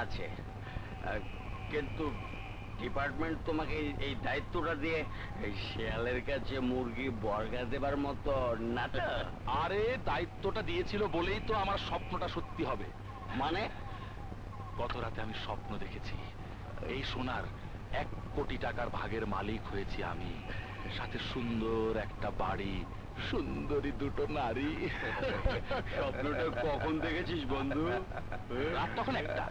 আছে, কিন্তু ডিপার্টমেন্ট তোমাকে এই দায়িত্বটা দিয়ে শেয়ালের কাছে মুরগি বর্গা দেবার মতো নাটা। আরে দায়িত্বটা দিয়েছিল বলেই তো আমার স্বপ্নটা সত্যি হবে। মানে গত রাতে আমি স্বপ্ন দেখেছি এই সোনার 1 কোটি টাকার ভাগের মালিক হয়েছি আমি, সাথে সুন্দর একটা বাড়ি, সুন্দরী 2টো নারী। স্বপ্নটা কখন দেখেছিস বন্ধু? রাত তখন 1টা।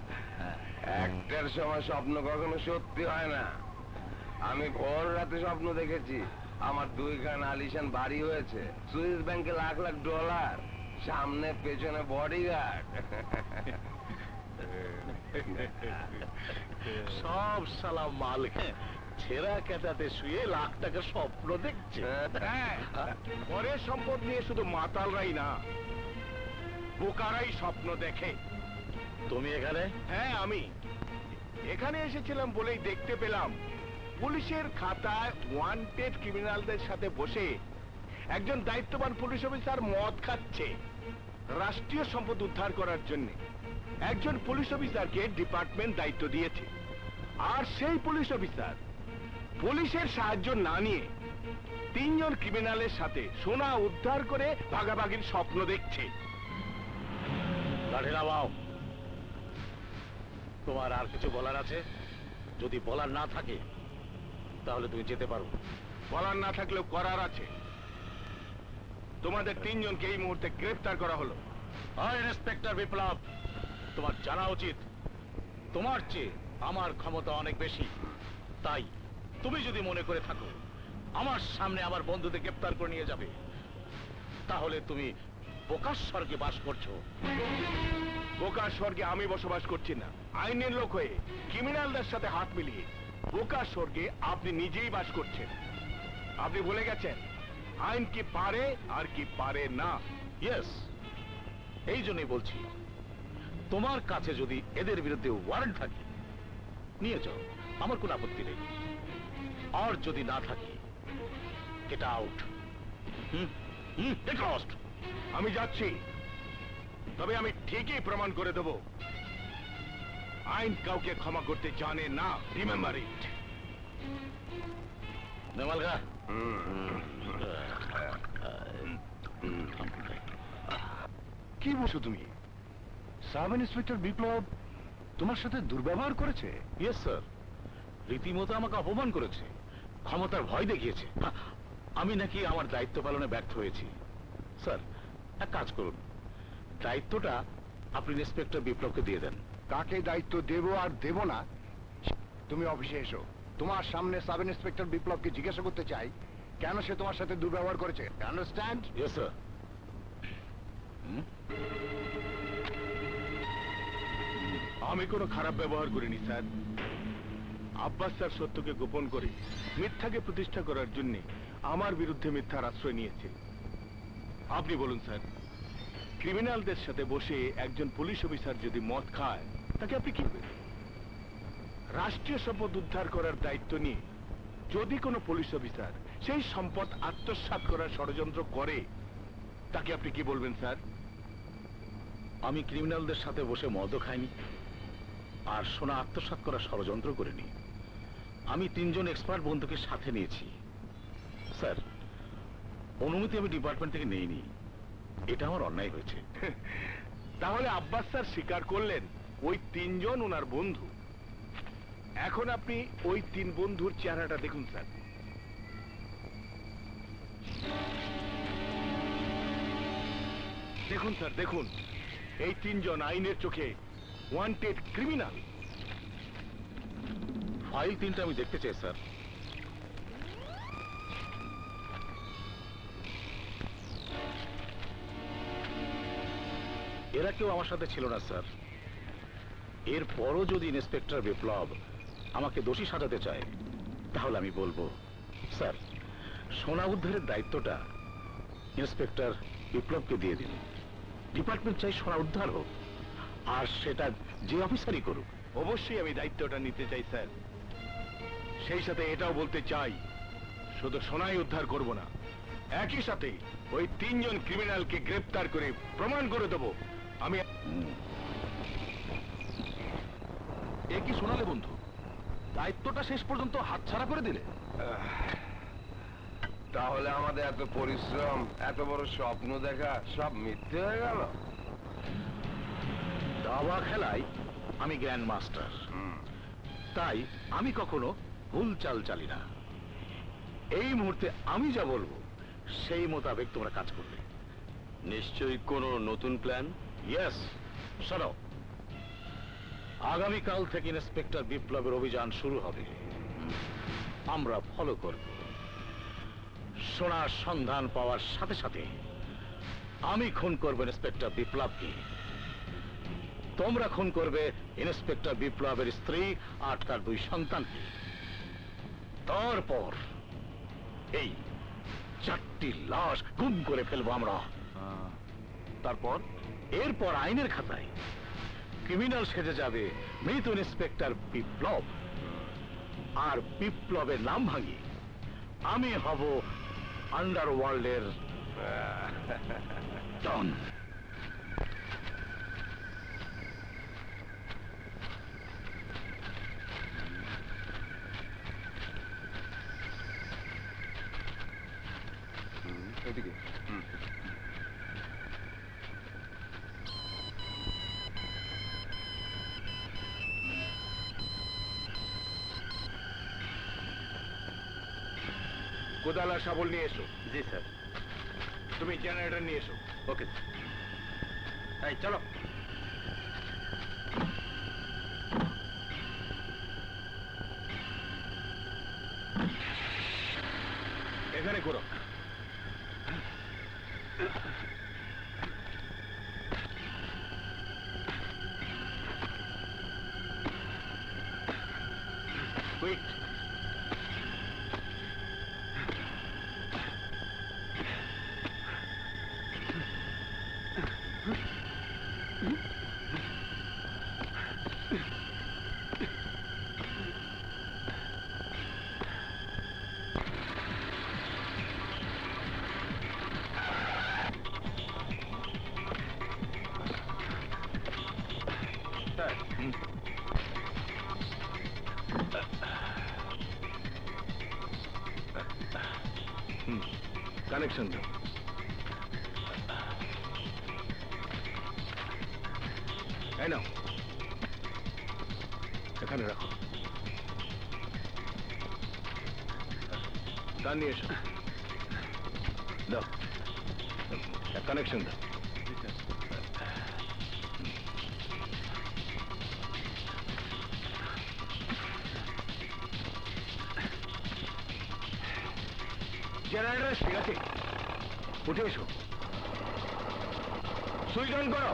একটার সময় স্বপ্ন কখনো সত্যি হয় না। আমি ভোর রাতে স্বপ্ন দেখেছি আমার 2খান আলিশান বাড়ি হয়েছে, সুইস ব্যাংকে লাখ লাখ ডলার, সামনে পেছনে বডিগার্ড। সব সালাম মাল ছেঁড়া কেটাতে শুয়ে লাখ টাকা স্বপ্ন দেখছে। পরের সম্পদ নিয়ে শুধু মাতালরাই না, বোকারাই স্বপ্ন দেখে। তুমি এখানে? হ্যাঁ, আমি এখানে এসেছিলাম বলেই দেখতে পেলাম পুলিশের খাতায় ওয়ান্টেড ক্রিমিনালদের সাথে বসে একজন দায়িত্ববান পুলিশ অফিসার মদ খাচ্ছে রাষ্ট্রীয় সম্পদ উদ্ধার করার জন্য। একজন পুলিশ অফিসারকে ডিপার্টমেন্ট দায়িত্ব দিয়েছে, আর সেই পুলিশ অফিসার পুলিশের সাহায্য না নিয়ে 3 জন ক্রিমিনালের সাথে সোনা উদ্ধার করে ভাগাভাগির স্বপ্ন দেখছে। দাঁড়িয়ে নাও। তোমার আর কিছু বলার আছে? যদি বলার না থাকে তাহলে তুমি যেতে পারো। বলার না থাকলেও করার আছে। তোমাদের 3 জনকে এই মুহূর্তে গ্রেফতার করা হলো। ইন্সপেক্টর বিপ্লব, তোমার জানা উচিত তোমার চেয়ে আমার ক্ষমতা অনেক বেশি। তাই তুমি যদি মনে করে থাকো আমার সামনে আমার বন্ধুদের গ্রেফতার করে নিয়ে যাবে, তাহলে তুমি বোকার স্বর্গে বাস করছো। বোকার স্বর্গে আমি বসবাস করছি না। আইনের লোক হয়ে ক্রিমিনালদের সাথে হাত মিলিয়ে বোকার স্বর্গে আপনি নিজেই বাস করছেন। আপনি ভুলে গেছেন আইন কি পারে আর কি পারে না। ইয়েস, এই জন্যই বলছি তোমার কাছে যদি এদের বিরুদ্ধে ওয়ারেন্ট থাকে নিয়ে যাও, আমার কোনো আপত্তি নেই। আর যদি না থাকে গেট আউট। আমি যাচ্ছি, তবে আমি ঠিকই প্রমাণ করে দেব আইন কাউকে ক্ষমা করতে জানে না। Remember it. নেমালগা, কি বলছো তুমি? সাব ইন্সপেক্টর বিপ্লব তোমার সাথে দুর্ব্যবহার করেছে? ইয়েস স্যার, রীতিমতো আমাকে অপমান করেছে, ক্ষমতার ভয় দেখিয়েছে। আমি নাকি আমার দায়িত্ব পালনে ব্যর্থ হয়েছি। স্যার, এক কাজ করুন, দায়িত্বটা আপনি ইন্সপেক্টর বিপ্লবকে দিয়ে দেন। কাকে দায়িত্ব দেব আর দেব না তুমি অফিসে এসো। তোমার সামনে সাব ইন্সপেক্টর বিপ্লবকে জিজ্ঞাসা করতে চাই কেন সে তোমার সাথে দুর্ব্যবহার করেছে। আন্ডারস্ট্যান্ড? Yes sir. আমি কোনো খারাপ ব্যবহার করিনি স্যার। আব্বাস স্যার সত্যকে গোপন করে মিথ্যাকে প্রতিষ্ঠা করার জন্য আমার বিরুদ্ধে মিথ্যার আশ্রয় নিয়েছে। আপনি বলুন স্যার, ক্রিমিনালদের সাথে বসে একজন পুলিশ অফিসার যদি মদ খায় তাকে আপনি কি করবেন? রাষ্ট্রীয় সম্পদ উদ্ধার করার দায়িত্ব নিয়ে যদি কোনো পুলিশ অফিসার সেই সম্পদ আত্মসাৎ করার ষড়যন্ত্র করে তাকে আপনি কি বলবেন স্যার? আমি ক্রিমিনালদের সাথে বসে মদও খাইনি, আর সোনা আত্মসাৎ করার ষড়যন্ত্র করিনি। আমি 3 জন এক্সপার্ট বন্ধুকে সাথে নিয়েছি। স্যার, অনুমতি আমি ডিপার্টমেন্ট থেকে নেইনি, এটা আমার অন্যায় হয়েছে। তাহলে আব্বাস স্যার স্বীকার করলেন ওই 3 জন ওনার বন্ধু। এখন আপনি ওই 3 বন্ধুর চেহারাটা দেখুন স্যার। দেখুন স্যার, দেখুন, এই 3 জন আইনের চোখে ওয়ান্টেড ক্রিমিনাল। ফাইল 3টা আমি দেখতে চাই স্যার। এরা কেউ আমার সাথে ছিল না স্যার। এরপরও যদি ইন্সপেক্টর বিপ্লব আমাকে দোষী সাজাতে চায় তাহলে আমি বলবো, স্যার, সোনা উদ্ধারের দায়িত্বটা ইন্সপেক্টর বিপ্লবকে দিয়ে দিন। ডিপার্টমেন্ট চাই সোনা উদ্ধার হোক, আর সেটা যে অফিসারই করুক। অবশ্যই আমি দায়িত্বটা নিতে চাই স্যার। সেই সাথে এটাও বলতে চাই শুধু সোনাই উদ্ধার করব না, একই সাথে ওই 3 জন ক্রিমিনালকে গ্রেফতার করে প্রমাণ করে দেব আমি। এ কি শোনালে বন্ধু? দায়িত্বটা শেষ পর্যন্ত হাতছাড়া করে দিলে। তাহলে আমাদের এত পরিশ্রম, এত বড় স্বপ্ন দেখা সব মিথ্যে হয়ে গেল? দাবা খেলায় আমি গ্র্যান্ড মাস্টার, তাই আমি কখনো ভুল চাল চালি না। এই মুহূর্তে আমি যা বলবো সেই মোতাবেক তোমরা কাজ করবে। নিশ্চয়ই কোনো নতুন প্ল্যান? ইয়েস, শোনো, আগামীকাল থেকে ইন্সপেক্টর বিপ্লবের অভিযান শুরু হবে। আমরা ফলো করব। সোনার সন্ধান পাওয়ার সাথে সাথে আমি খুন করব ইন্সপেক্টর বিপ্লবকে, তোমরা খুন করবে ইন্সপেক্টর বিপ্লবের স্ত্রী আর তার 2 সন্তানকে। তারপর এই 4টি লাশ গুম করে ফেলবো আমরা। তারপর এরপর আইনের খাতায় ক্রিমিনাল সেজে যাবে মৃত ইন্সপেক্টর বিপ্লব, আর বিপ্লবের নাম ভাঙিয়ে আমি হব আন্ডারওয়ার্ল্ডের ডন। এদিকে। কোদাল আর শাবল নিয়ে এসো। জি স্যার। তুমি জেনারেটর নিয়ে এসো। ওকে। এই চলো। এখানে করো। কুইক। কানেকশন দাও। এই নাও, এখানে রাখো। গান নিয়ে এসো। দাও, কানেকশন দাও। জেনারেটর ঠিক আছে, উঠে এসো। সুইচ অন করো।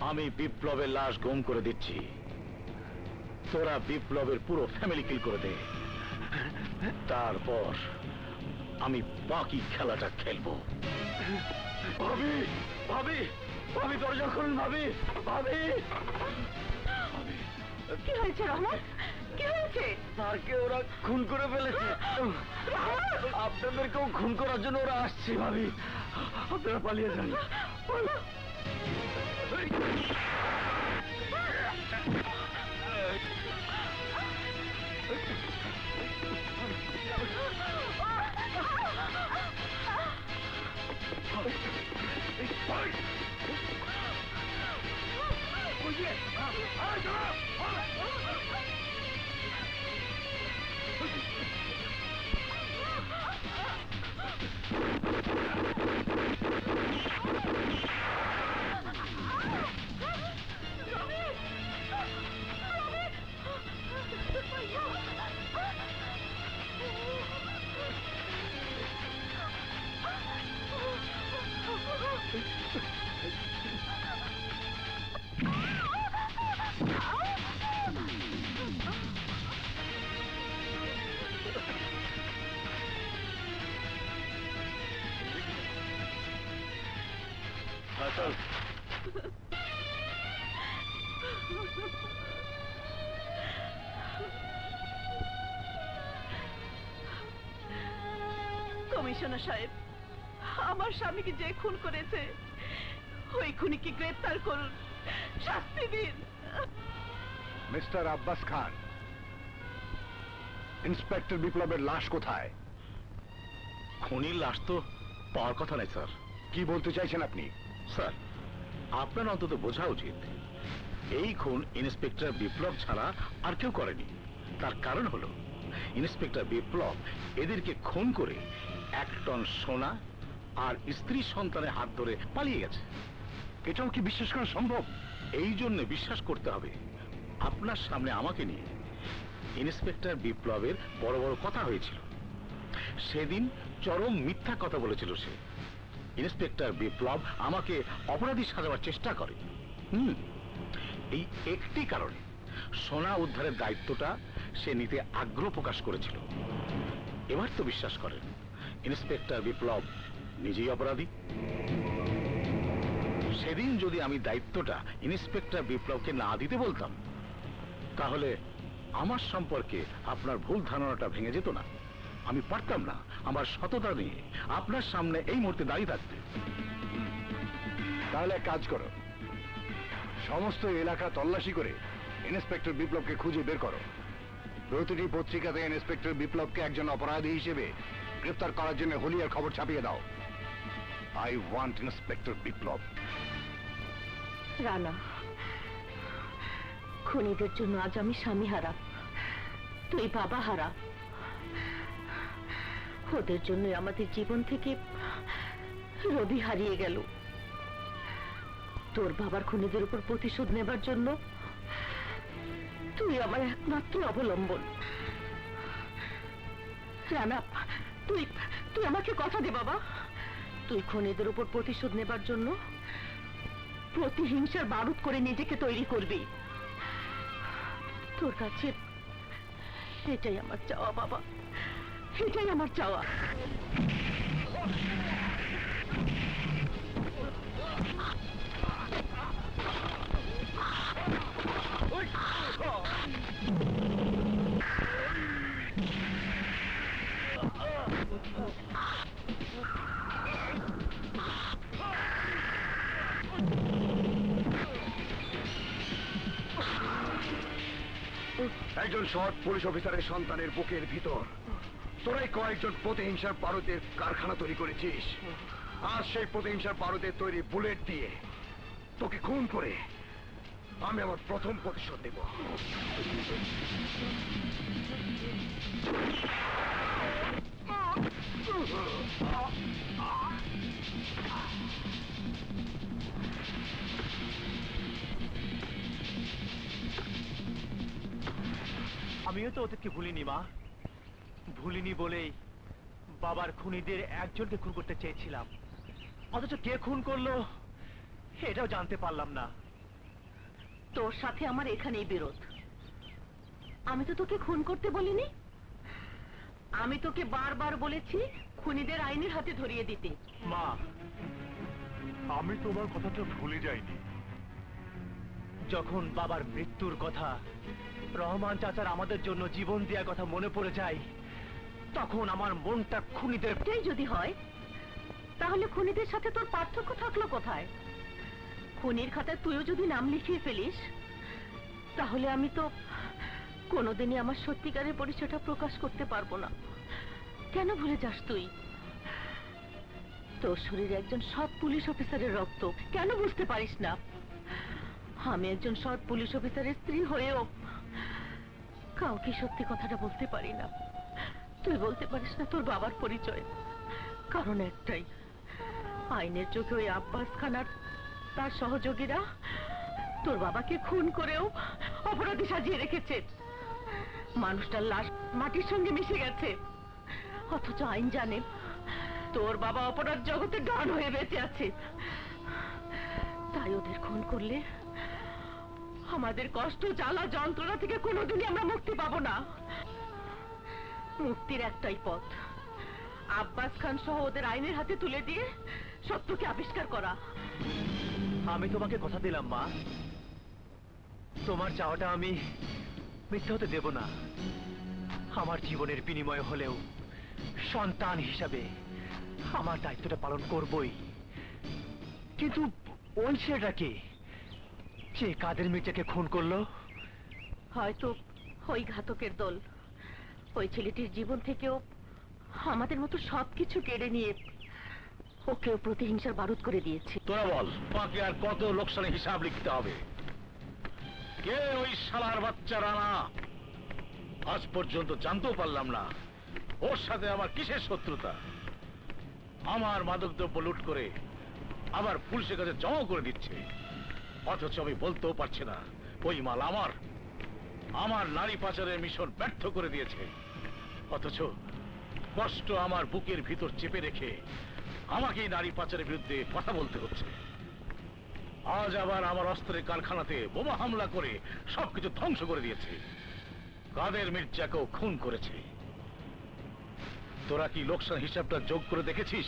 আমি বিপ্লবের লাশ গুম করে দিচ্ছি, তোরা বিপ্লবের পুরো ফ্যামিলি কিল করে দে। তারপর আমি বাকি খেলাটা খেলবো। ভাবি, ভাবি, ভাবি দরজা খুলুন। ভাবি, ভাবি। কি হয়েছে রহমান? কি হয়েছে? স্যারকে ওরা খুন করে ফেলেছে। আপনাদেরকেও খুন করার জন্য ওরা আসছে। ভাবি, আপনারা পালিয়ে যান। চল। কমিশনার সাহেব, আমার স্বামীকে যে খুন করেছে ওই খুনিকে গ্রেফতার করুন, শাস্তি দিন। মিস্টার আব্বাস খান, ইন্সপেক্টর বিপ্লবের লাশ কোথায়? খুনির লাশ তো পাওয়ার কথা নয় স্যার। কি বলতে চাইছেন আপনি? স্যার, আপনার অন্তত বোঝা উচিত এই খুন ইন্সপেক্টর বিপ্লব ছাড়া আর কেউ করেনি। তার কারণ হলো ইন্সপেক্টর বিপ্লব এদেরকে খুন করে 1 টন সোনা আর স্ত্রী সন্তানের হাত ধরে পালিয়ে গেছে। এটাও কি বিশ্বাস করা সম্ভব? এই জন্য বিশ্বাস করতে হবে আপনার সামনে আমাকে নিয়ে ইন্সপেক্টর বিপ্লবের বড় বড় কথা হয়েছিল। সেদিন চরম মিথ্যা কথা বলেছিল সে। ইন্সপেক্টর বিপ্লব আমাকে অপরাধী সাজাবার চেষ্টা করে। এই একটি কারণে সোনা উদ্ধারের দায়িত্বটা সে নিতে আগ্রহ প্রকাশ করেছিল। এবার তো বিশ্বাস করেন ইন্সপেক্টর বিপ্লব নিজেই অপরাধী। সেদিন যদি আমি দায়িত্বটা ইন্সপেক্টর বিপ্লবকে না দিতে বলতাম তাহলে আমার সম্পর্কে আপনার ভুল ধারণাটা ভেঙে যেত না। আমি পারতাম না আমার সততা নিয়ে আপনার সামনে এই মুহূর্তে দাঁড়িয়ে থাকতে। তাহলে এক কাজ করো, সমস্ত এলাকা তল্লাশি করে ইন্সপেক্টর বিপ্লবকে খুঁজে বের করো। প্রতিটি পত্রিকাতে ইন্সপেক্টর বিপ্লবকে একজন অপরাধী হিসেবে গ্রেফতার করার জন্য হলিয়ার খবর ছাপিয়ে দাও। আই ওয়ান্ট ইন্সপেক্টর বিপ্লব। রানা, খুনিদের জন্য আজ আমি স্বামী হারা, তুই বাবা হারা। ওদের জন্য আমাদের জীবন থেকে রবি হারিয়ে গেল। তোর বাবার খুনিদের উপর প্রতিশোধ নেবার জন্য তুই আমার একমাত্র অবলম্বন। রানা, তুই তুই আমাকে কথা দে বাবা, তুই খুনিদের উপর প্রতিশোধ নেবার জন্য প্রতিহিংসার বারুদ করে নিজেকে তৈরি করবি। তোর কাছে এটাই আমার চাওয়া বাবা, এটাই আমার চাওয়া। একজন সৎ পুলিশ অফিসারের সন্তানের বুকের ভিতর তোরাই কয়েকজন প্রতিহিংসার পারদের কারখানা তৈরি করেছিস। আজ সেই প্রতিহিংসার পারদের তৈরি বুলেট দিয়ে তোকে খুন করে আমি আমার প্রথম প্রতিশোধ নেব। আমিও তো ওদেরকে ভুলিনি মা, ভুলিনি বলেই বাবার খুনিদের একজনকে খুন করতে চেয়েছিলাম, অথচ কে খুন করলো এটাও জানতে পারলাম না। তোর সাথে আমার এখানেই বিরোধ। আমি তো তোকে খুন করতে বলিনি, আমি তোকে বারবার বলেছি খুনিদের আইনের হাতে ধরিয়ে দিতে। মা, আমি তোমার কথাটা ভুলে যাইনি। যখন বাবার মৃত্যুর কথা, রহমান চাচার আমাদের জন্য জীবন দেওয়ার কথা মনে পড়ে যায়, তখন আমার মনটা খুনিদের। এটাই যদি হয় তাহলে খুনিদের সাথে তোর পার্থক্য থাকলো কোথায়? খুনির খাতায় তুইও যদি নাম লিখিয়ে ফেলিস তাহলে আমি তো কোনোদিনই আমার সত্যিকারের পরিচয়টা প্রকাশ করতে পারবো না। কেন ভুলে যাস তুই? তোর শরীরে একজন সৎ পুলিশ অফিসারের রক্ত, কেন বুঝতে পারিস না? আমি একজন সৎ পুলিশ অফিসারের স্ত্রী হয়েও কাউকে সত্যি কথাটা বলতে পারি না। তুই বলতে পারিস না তোর বাবার পরিচয়, কারণ একটাই, আইনের চোখে ওই আব্বাস খান আর তার সহযোগীরা তোর বাবাকে খুন করেও অপরাধী সাজিয়ে রেখেছে। মানুষটার লাশ মাটির সঙ্গে মিশে গেছে, অথচ আইন জানে তোর বাবা অপরাধ জগতে ডন হয়ে বেঁচে আছে। তাই ওদের খুন করলে আমাদের কষ্ট, জ্বালা, যন্ত্রণা থেকে কোনোদিনই আমরা মুক্তি পাবো না। মুক্তির একটাই পথ, আব্বাস খান সহ ওদের আইনের হাতে তুলে দিয়ে সত্যকে আবিষ্কার করা। আমি তোমাকে কথা দিলাম মা, তোমার চাওয়াটা আমি মিথ্যে হতে দেব না। আমার জীবনের বিনিময় হলেও সন্তান হিসাবে আমার দায়িত্বটা পালন করবই। কিন্তু ওই ছেলেটা কে, যে কাদের মির্জাকে খুন করলো? হয়তো ওই ঘাতকের দল ওই ছেলেটির জীবন থেকেও আমাদের মতো সবকিছু কেড়ে নিয়ে ওকেও প্রতিহিংসার বারুদ করে দিয়েছে। তোরা বল, তোমাকে আর কত লোকসানের হিসাব লিখতে হবে? কে ওই শালার বাচ্চা রানা? আজ পর্যন্ত জানতেও পারলাম না ওর সাথে আমার কিসের শত্রুতা। আমার মাদকদ্রব্য লুট করে আবার পুলিশের কাছে জমা করে দিচ্ছে, অথচ আমি বলতেও পারছি না ওই মাল আমার। আমার নারী পাচারের মিশন ব্যর্থ করে দিয়েছে, অথচ স্পষ্ট আমার বুকের ভিতর চেপে রেখে আমাকেই নারী পাচারের বিরুদ্ধে কথা বলতে হচ্ছে। আজ আবার আমার অস্ত্রের কারখানাতে বোমা হামলা করে সবকিছু ধ্বংস করে দিয়েছে, কাদের মির্জাকেও খুন করেছে। তোরা কি লোকসান হিসাবটা যোগ করে দেখেছিস?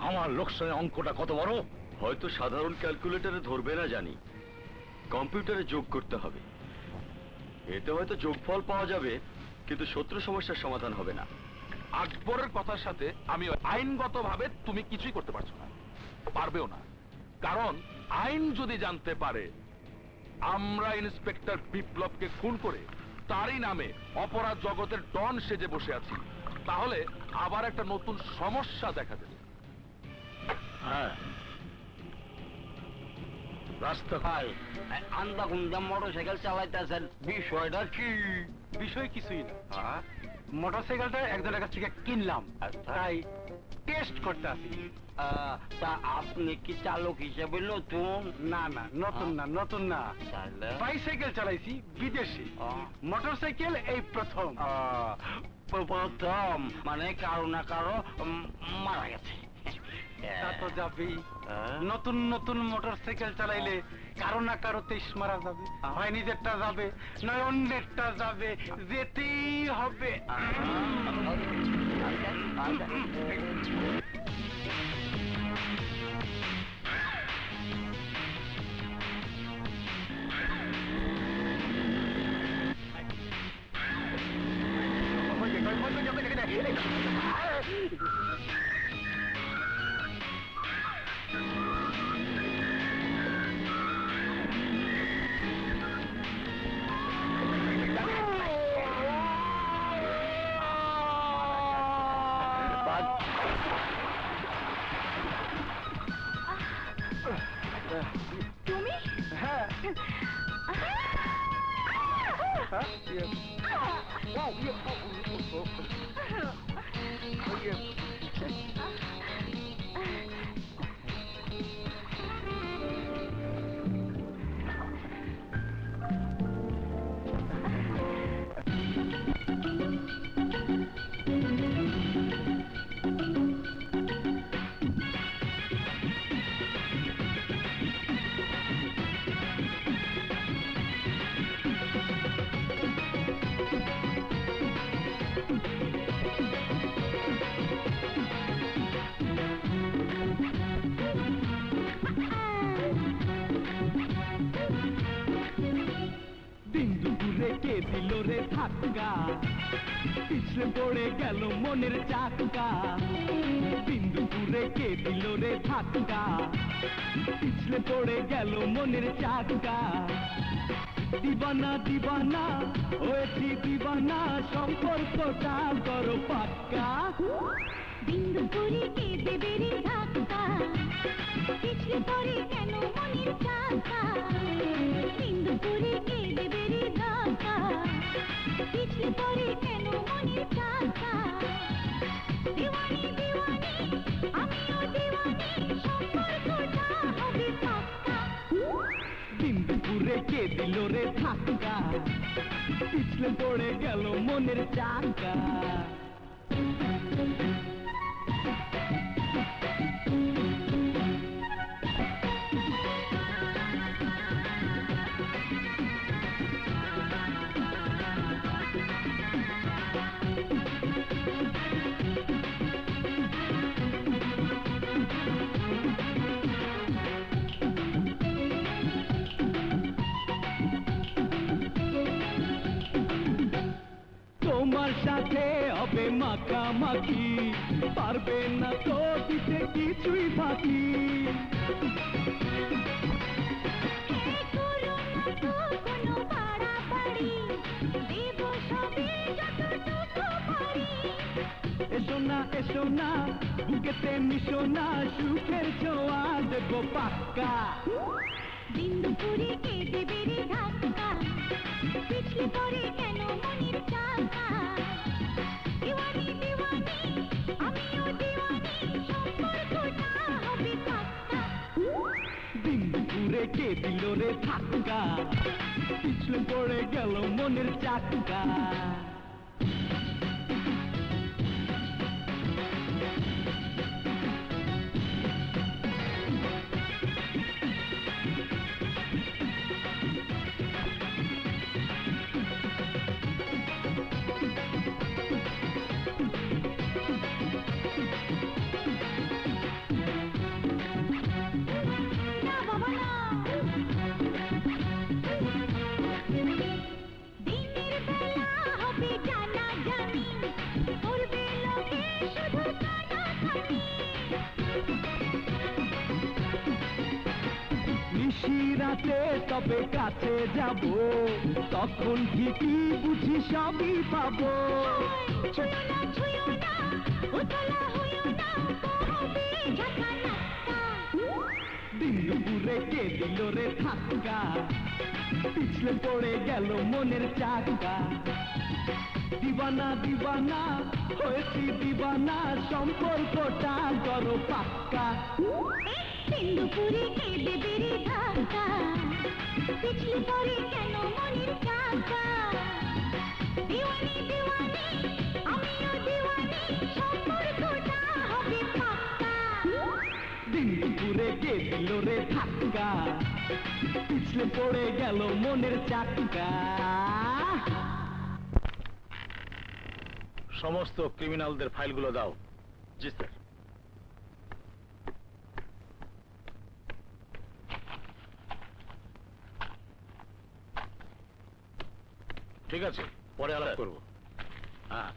আমার লোকসানের অঙ্কটা কত বড়? হয়তো সাধারণ ক্যালকুলেটরে ধরবে না জানি, কম্পিউটারে যোগ করতে হবে। এতে হয়তো যোগফল পাওয়া যাবে, কিন্তু শত্রু সমস্যার সমাধান হবে না। আকবরের কথার সাথে আমি আইনগতভাবে তুমি কিছুই করতে পারছো না, পারবেও না। কারণ আইন যদি জানতে পারে আমরা ইন্সপেক্টর বিপ্লবকে খুন করে তারই নামে অপরাধ জগতের ডন সেজে বসে আছি, তাহলে আবার একটা নতুন সমস্যা দেখা দেবে। হ্যাঁ, রাস্তা ভাই, আন্দা গুন্দা মোটরসাইকেল চালাইতেছেন, বিষয়টা কি? বিষয় কিছুই না, মোটরসাইকেলটা একজনের কাছ থেকে কিনলাম, তাই টেস্ট করতে আসি। তা আপনি কি চালক হিসেবে নতুন? না না, নতুন না, নতুন না, তাহলে বাইসাইকেল চালাইছি বিদেশে, মোটরসাইকেল এই প্রথম। প্রথম মানে কারো না কারো মারা গেছে। তা তো যাবেই, নতুন নতুন মোটরসাইকেল চালাইলে কারো না কারো তেইশ মারা যাবে, হয় নিজেরটা যাবে নয় অন্যেরটা যাবে, যেতেই হবে। তুমি? হ্যাঁ, কে দিল রে ধাক্কা, পিছলে পড়ে গেল মনের চাকা। বিন্দুপুরে কে দিল রে ধাক্কা, পিছলে পড়ে গেল মনের চাকা। দিবানা দিবানা হয়েছি দিবানা সম্পর্কটা করো পাক্কা বিন্দু পুরি কে দেবে রে ধাক্কা পিছলে পড়ে কেন মনের চাকা বিন্দু পুরি কে দেবে রে ধাক্কা পিছলে পড়ে কেন মনের চাকা দিওয়ানি দিওয়ানি আমিও দিওয়ানি সম্পর্কটা হবে পাক্কা বিন্দুপুরে কে দিল রে ধাক্কা পিছলে পড়ে গেল মনের চাকা তোমার সাথে হবে মাখামাখি পারবে না তো দিতে কিছুই বাকি কোনো বাড়াবাড়ি দেব সবে যতটুকু পারি এসো না বুকেতে মিশো না সুখের ছোঁয়া দেব পাক্কা বিন্দু পুরি কে দেবে রে ধাক্কা পিছলে পড়ে কেন মনের চাকা দিওয়ানি দিওয়ানি আমিও দিওয়ানি সম্পর্কটা হবে পাক্কা বিন্দুপুরে কে দিল রে ধাক্কা পিছলে পড়ে গেল মনের চাকা না বাবা না দিনের বেলা হবে জানা জানি করবে লোকে শুধু কানাকানি নিশিরাতে তবে কাছে যাব তখন ঠিকই বুঝি সবই পাবো ছুঁয়ো না উতলা হইও না করবে ঝাঁকা নাক্কা দিনপুরে কে দিল রে ধাক্কা পিছলে পড়ে গেল মনের চাকা দিবানা দিবানা হয়েছি দিবানা সম্পর্কটা করো পাক্কা বিন্দু পুরি কে দেবে রে ধাক্কা পিছলে পড়ে কেন মনের চাকা দিওয়ানি দিওয়ানি আমিও দিওয়ানি সম্পর্কটা হবে পাক্কা দিনপুরে কে দিল রে ধাক্কা পিছলে পড়ে গেল মনের চাকা সমস্ত ক্রিমিনালদের ফাইলগুলো দাও জি স্যার ঠিক আছে পরে আলাপ করব হ্যাঁ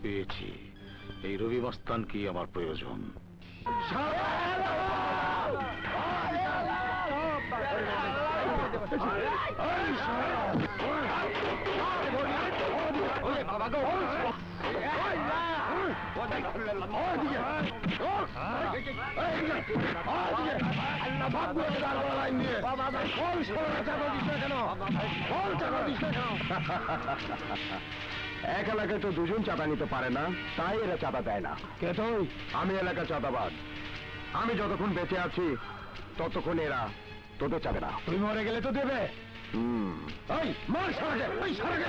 পেয়েছি এই রবি মস্তান কি আমার প্রয়োজন এক এলাকায় তো দুজন চাঁদা নিতে পারে না, তাই এরা চাঁদা দেয় না। কে তুই? আমি এলাকার চাঁদাবাজ। আমি যতক্ষণ বেঁচে আছি ততক্ষণ এরা তোদের চাবে না। তুই মরে গেলে তো দেবে। এই মার সরাকে, এই সরাকে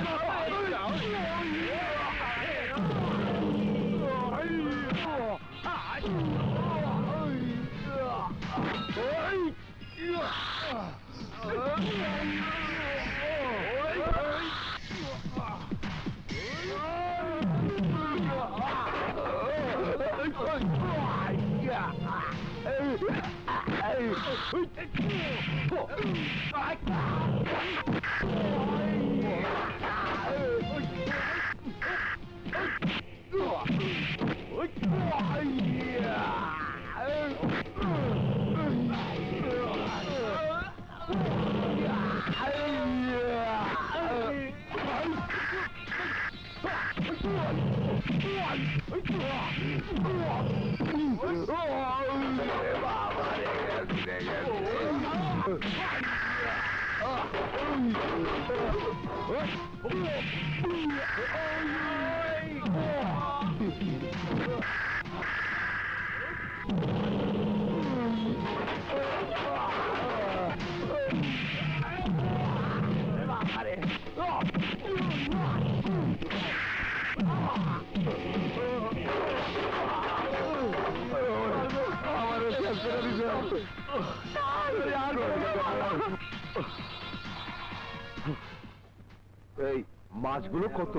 এই মাছগুলো কত?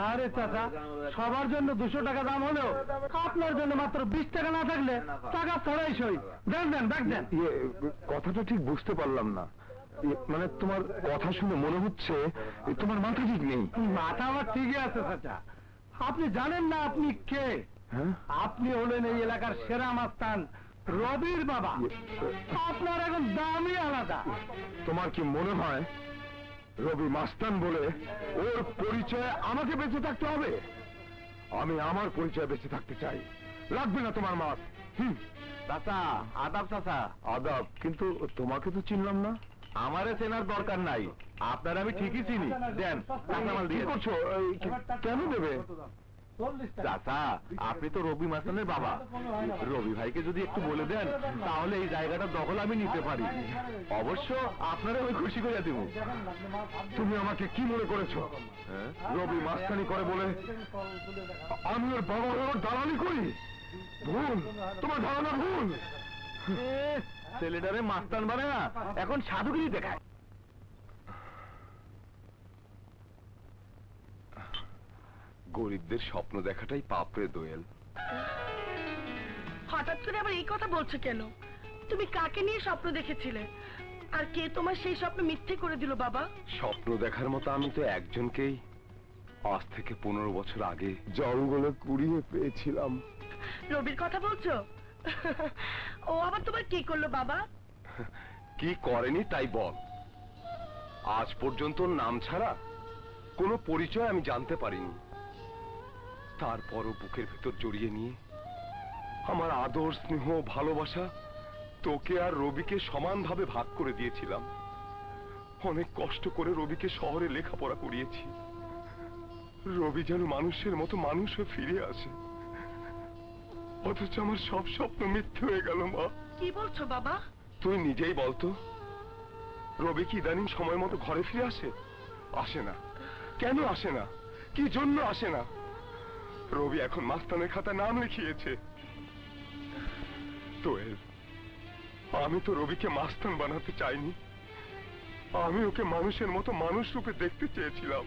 আরে চাচা, সবার জন্য 200 টাকা দাম হলেও আপনার জন্য মাত্র 20 টাকা না থাকলে টাকা ছড়াই সই। দেন দেন, ব্যাগ দেন। কথাটা ঠিক বুঝতে পারলাম না। মানে তোমার কথা শুনে মনে হচ্ছে তোমার মাথা ঠিক নেই। মাথা আমার ঠিকই আছে চাচা। আপনি জানেন না আপনি কে? হ্যাঁ, আপনি হলেন এই এলাকার সেরা মাস্তান রবির বাবা। আপনার এখন দামই আলাদা। তোমার কি মনে হয় রবি মাস্তান বলে ওর পরিচয়ে আমাকে বেঁচে থাকতে হবে? আমি আমার পরিচয় বেঁচে থাকতে চাই। লাগবে না তোমার মাছ। চাচা, আদাব চাচা। আদাব, কিন্তু তোমাকে তো চিনলাম না। আমারে চেনার দরকার নাই, আপনার আমি ঠিকই চিনি। দেন, কাঁচামাল কি দিয়ে। করছো? কেন দেবে? চাচা, আপনি তো রবি মাস্তানের বাবা। রবি ভাইকে যদি একটু বলে দেন তাহলে এই জায়গাটা দখল আমি নিতে পারি। অবশ্য আপনারা ওই খুশি করে দিব। তুমি আমাকে কি মনে করেছো? রবি মাস্তানি করে বলে আমি ওর বাবা হয়ে ওর দালালি করি? ভুল, তোমার ধারণা ভুল। ছেলেটারে মাস্তান বানে না, এখন সাধুগিরি দেখায়। গরিবদের স্বপ্ন দেখাটাই পাপরে দোয়েল। হঠাৎ করে আবার এই কথা বলছো কেন? তুমি কাকে নিয়ে স্বপ্ন দেখেছিলে? আর কে তোমার সেই স্বপ্ন মিথ্যে করে দিল বাবা? স্বপ্ন দেখার মতো আমি তো একজনকেই আজ থেকে 15 বছর আগে জঙ্গলে কুড়িয়ে পেয়েছিলাম। রবির কথা বলছো? ও আবার তোমার কি করলো বাবা? কি করেনি তাই বল। আজ পর্যন্ত নাম ছাড়া কোনো পরিচয় আমি জানতে পারিনি। তারপরও বুকের ভেতর জড়িয়ে নিয়ে আমার আদর, স্নেহ, ভালোবাসা তোকে আর রবিকে সমানভাবে ভাগ করে দিয়েছিলাম। অনেক কষ্ট করে রবিকে শহরে লেখাপড়া করিয়েছি। রবি যেন মানুষের মতো মানুষ হয়ে ফিরে আসে, অথচ আমার সব স্বপ্ন মিথ্যে হয়ে গেল। মা, কি বলছো বাবা? তুই নিজেই বলতো, রবি কি ইদানিং সময় মতো ঘরে ফিরে আসে? আসে না। কেন আসে না? কি জন্য আসে না? রবি এখন মাস্তানের খাতা নাম লিখিয়েছে। দোয়েল, আমি তো রবিকে মাস্তান বানাতে চাইনি। আমি ওকে মানুষের মতো মানুষ রূপে দেখতে চেয়েছিলাম।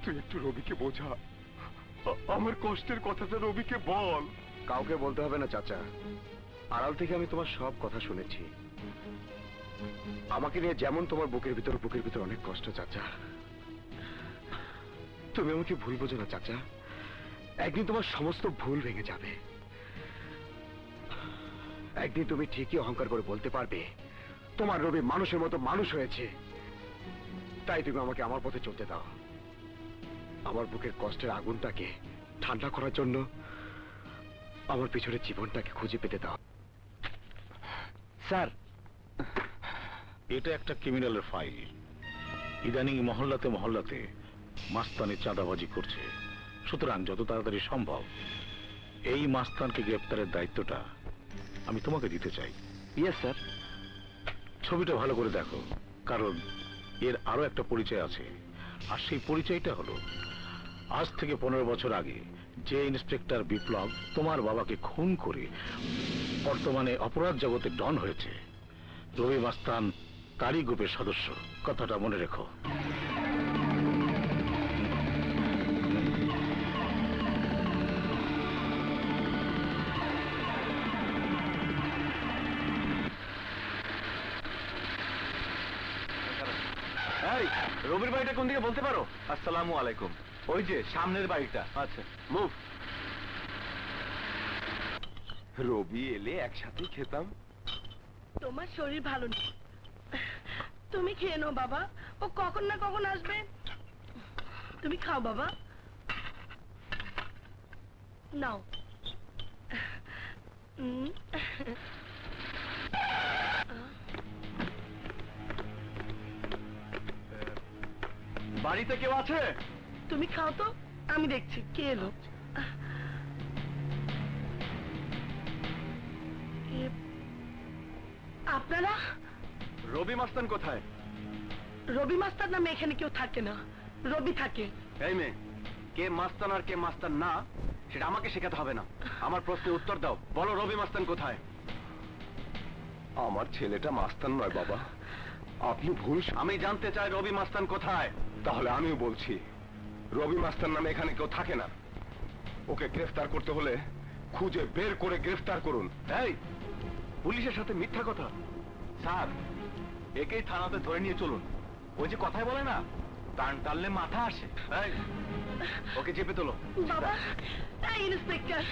তুই একটু রবিকে বোঝা। আমার কষ্টের কথাটা রবিকে বল। কাউকে বলতে হবে না চাচা, আড়াল থেকে আমি তোমার সব কথা শুনেছি। আমাকে নিয়ে যেমন তোমার বুকের ভিতর অনেক কষ্ট চাচা। তুমি আমাকে ভুল বোঝো না চাচা। একদিন তোমার সমস্ত ভুল ভেঙে যাবে। একদিন তুমি ঠিকই অহংকার করে বলতে পারবে তোমার রবি মানুষের মতো মানুষ হয়েছে। তাই তুমি আমাকে আমার পথে চলতে দাও। আমার বুকের কষ্টের আগুনটাকে ঠান্ডা করার জন্য আমার পিছনে জীবনটাকে খুঁজে পেতে দাও। স্যার, এটা একটা ক্রিমিনালের ফাইল। ইদানিং মহল্লাতে মহল্লাতে মাস্তানি চাঁদাবাজি করছে। সুতরাং যত তাড়াতাড়ি সম্ভব এই মাস্তানকে গ্রেপ্তারের দায়িত্বটা আমি তোমাকে দিতে চাই। Yes sir. ছবিটা ভালো করে দেখো, কারণ এর আরো একটা পরিচয় আছে। আর সেই পরিচয়টা হলো আজ থেকে 15 বছর আগে যে ইন্সপেক্টর বিপ্লব তোমার বাবাকে খুন করে বর্তমানে অপরাধ জগতে ডন হয়েছে। রবি মাস্তান তারই গ্রুপের সদস্য। কথাটা মনে রেখো। রবির বাড়িটা কোন দিকে বলতে পারো? আসসালামু আলাইকুম। ওই যে সামনের বাড়িটা। আচ্ছা, মুভ। রবি এলে একসাথে খেতাম। তোমার শরীর ভালো নেই, তুমি খেয়ে নাও বাবা। ও কখন না কখন আসবে। তুমি খাও বাবা, নাও। বাড়িতে কেউ আছে? তুমি খাও তো, আমি দেখছি কে এলো। আপনারা? রবি মাস্তান কোথায়? রবি মাস্টার নামে এখানে কেউ থাকে না, রবি থাকে। এই মেয়ে, কে মাস্তান আর কে মাস্তান না সেটা আমাকে শেখাতে হবে না। আমার প্রশ্নের উত্তর দাও, বলো রবি মাস্তান কোথায়? আমার ছেলেটা মাস্তান নয় বাবা, আপনি ভুল। আমি জানতে চাই রবি মাস্তান কোথায়। তাহলে আমিও বলছি, রবি মাস্তান নামে এখানে কেউ থাকে না। ওকে গ্রেফতার করতে হলে খুঁজে বের করে গ্রেফতার করুন। এই, পুলিশের সাথে মিথ্যা কথা? স্যার, একেই থানাতে ধরে নিয়ে চলুন। ওই যে কথায় বলে না, টান টানলে মাথা আসে। এই, ওকে চেপে তোলো। বাবা, এই ইন্সপেক্টর,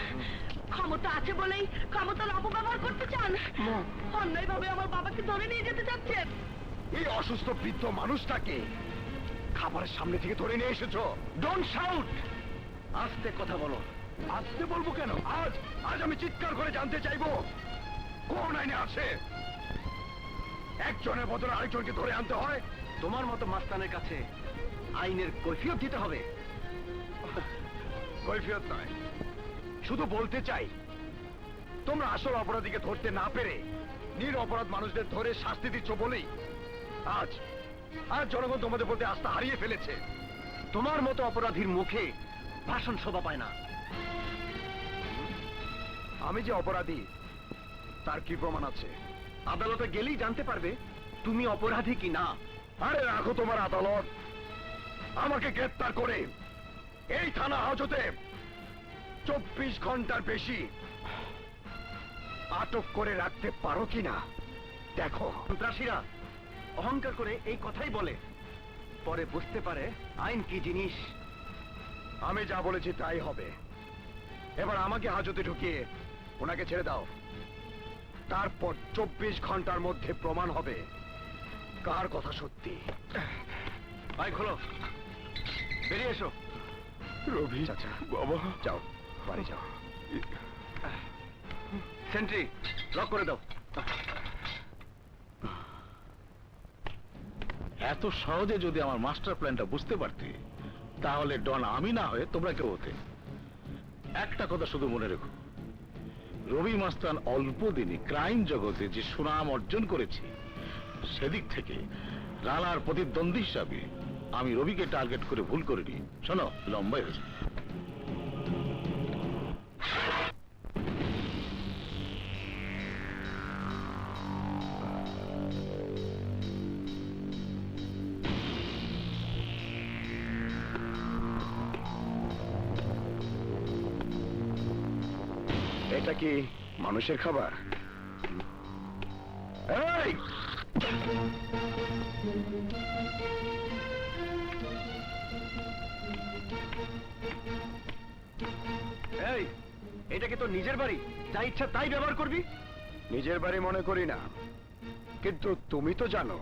ক্ষমতা আছে বলেই ক্ষমতার অপব্যবহার করতে চান। অন্যায়ভাবে আমার বাবাকে ধরে নিয়ে যেতে চাচ্ছেন। এই অসুস্থ বৃদ্ধ মানুষটাকে খাবারের সামনে থেকে ধরে নিয়ে এসেছো। ডোন্ট শাউট, আস্তে কথা বলো। আসতে বলবো কেন? আজ আজ আমি চিৎকার করে জানতে চাইবো কোন আইনে আছে একজনের বদলে আরেকজনকে ধরে আনতে হয়। তোমার মতো মাস্তানের কাছে আইনের কৈফিয়ত দিতে হবে। কৈফিয়ত নয়, শুধু বলতে চাই, তোমরা আসল অপরাধীকে ধরতে না পেরে নিরপরাধ মানুষদের ধরে শাস্তি দিচ্ছ বলেই আজ আজ জনগণ তোমাদের প্রতি আস্থা হারিয়ে ফেলেছে। তোমার মতো অপরাধীর মুখে ভাষণ শোভা পায় না। আমি যে অপরাধী তার কি প্রমাণ আছে? আদালতে গেলেই জানতে পারবে তুমি অপরাধী কি না। আরে রাখো তোমার আদালত, আমাকে গ্রেফতার করে এই থানা হাজতে 24 ঘন্টার বেশি আটক করে রাখতে পারো কিনা দেখো। সন্ত্রাসীরা অহংকার করে এই কথাই বলে, পরে বুঝতে পারে আইন কি জিনিস। আমি যা বলেছি তাই হবে। এবার আমাকে হাজতে ঢুকিয়ে ওনাকে ছেড়ে দাও, তারপর 24 ঘন্টার মধ্যে প্রমাণ হবে কার কথা সত্যি। ভাই খোলো, বেরিয়ে এসো। রবি চাচা, বাবা, যাও বাড়ি যাও। সেন্ট্রি লক করে দাও। এত সহজে যদি আমার মাস্টার প্ল্যানটা বুঝতে পারতে, তাহলে ডন আমি না হয়ে তোমরা কেউ হতে। একটা কথা শুধু মনে রেখো, রবি মাস্তান অল্প দিনে ক্রাইম জগতে যে সুনাম অর্জন করেছে, সেদিক থেকে রানার প্রতিদ্বন্দ্বী হিসাবে আমি রবিকে টার্গেট করে ভুল করিনি। শোনো, লম্বাই হয়েছে। এটা কি মানুষের খাবার? এই! এই, এটা কি তোর নিজের বাড়ি? যা ইচ্ছা তাই ব্যবহার করবি? নিজের বাড়ি মনে করি না, কিন্তু তুমি তো জানো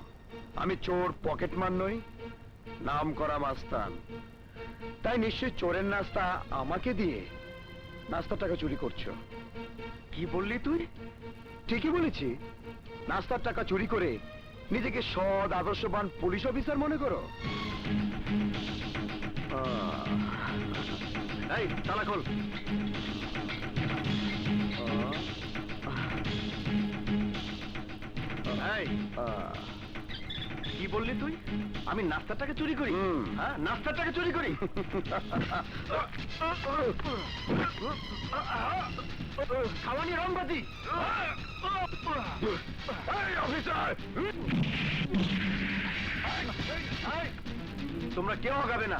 আমি চোর পকেটমার নই, নাম করা মাস্তান। তাই নিশ্চয়ই চোরের নাস্তা আমাকে দিয়ে নাস্তার টাকা চুরি করছো। কি বললি তুই? ঠিকই বলেছি, নাস্তার টাকা চুরি করে নিজেকে সৎ আদর্শবান পুলিশ অফিসার মনে করো। এই, তালা খোল। এই, কি বললি তুই? আমি নাস্তার টাকা চুরি করি? হ্যাঁ, নাস্তার টাকা চুরি করি? খাওয়ানি রংবাজি। তোমরা কেউ আগাবে না।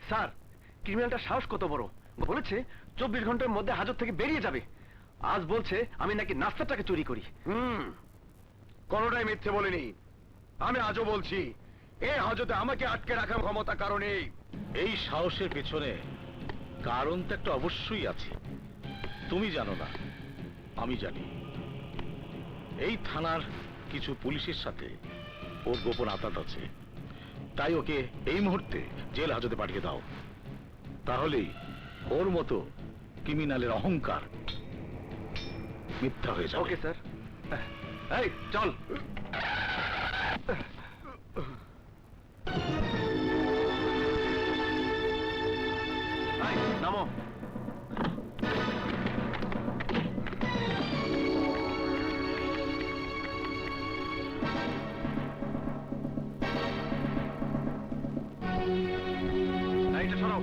স্যার, ক্রিমিনালটা সাহস কত বড়, বলেছে 24 ঘন্টার মধ্যে হাজত থেকে বেরিয়ে যাবে। আজ বলছে আমি নাকি নাস্তাটাকে চুরি করি। কোনোটাই মিথ্যে বলিনি। আমি আজও বলছি, এই হাজতে আমাকে আটকে রাখার ক্ষমতা কারণে। এই সাহসের পেছনে কারণ তো একটা অবশ্যই আছে। তুমি জানো না, আমি জানি। এই থানার কিছু পুলিশের সাথে ওর গোপন আতাত আছে, তাই ওকে এই মুহূর্তে জেল হাজতে পাঠিয়ে দাও। তাহলেই ওর মতো ক্রিমিনালের অহংকার মিথ্যা হয়ে যাবে। Okay sir. এই চল। নামো। গাড়িটা সরাও।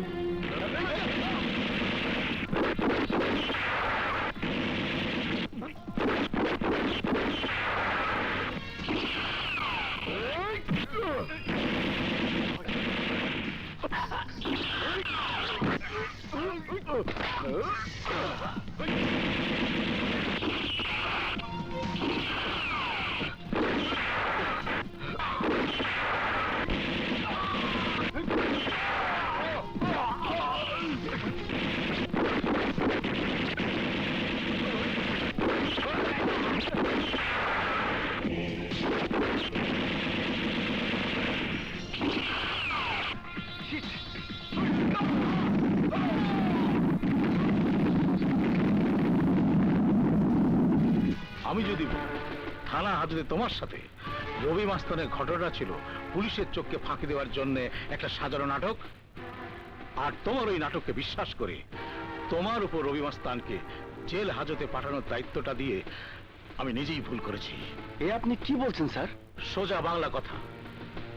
আমি যদি থানা হাজতে তোমার সাথে রবি মাস্তানের ঘটনা ছিল পুলিশের চোখকে ফাঁকি দেওয়ার জন্য একটা সাজানো নাটক, আর তোমার ওই নাটককে বিশ্বাস করে তোমার উপর রবি মাস্তানকে জেল হাজতে পাঠানোর দায়িত্বটা দিয়ে আমি নিজেই ভুল করেছি। এ আপনি কি বলছেন স্যার? সোজা বাংলা কথা,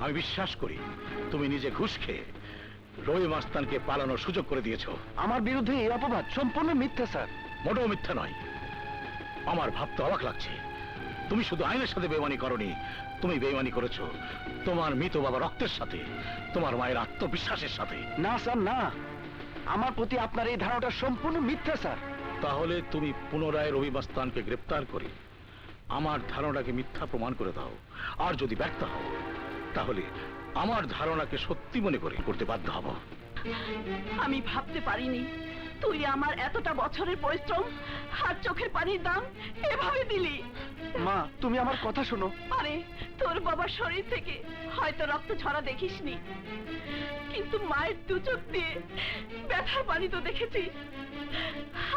আমি বিশ্বাস করি তুমি নিজে ঘুষ খেয়ে রবি মাস্তানকে পালানোর সুযোগ করে দিয়েছো। আমার বিরুদ্ধে এই অপবাদ সম্পূর্ণ মিথ্যা স্যার। মোটেও মিথ্যা নয়। আমার ভাবতে অবাক লাগছে, তুমি শুধু আইনের সাথে বেইমানি করনি, তুমি বেইমানি করেছো তোমার মৃত বাবা রক্তের সাথে, তোমার মায়ের আত্মবিশ্বাসের সাথে। না স্যার, না, আমার প্রতি আপনার এই ধারণাটা সম্পূর্ণ মিথ্যা স্যার। তাহলে তুমি পুনরায় রবি মাস্তানকে গ্রেপ্তার করে আমার ধারণাকে মিথ্যা প্রমাণ করে দাও। আর যদি ব্যর্থ হও, তাহলে আমার ধারণাকে সত্যি মনে করে করতে বাধ্য হব। আমি ভাবতে পারিনি তুই আমার এতটা বছরের পরিশ্রম আর চোখের পানির দাম এভাবে দিলি। মা, তুমি আমার কথা শোনো। আরে তোর বাবার শরীর থেকে হয়তো রক্ত ঝরা দেখিসনি, কিন্তু মায়ের দু চোখ দিয়ে ব্যথার পানি তো দেখেছি।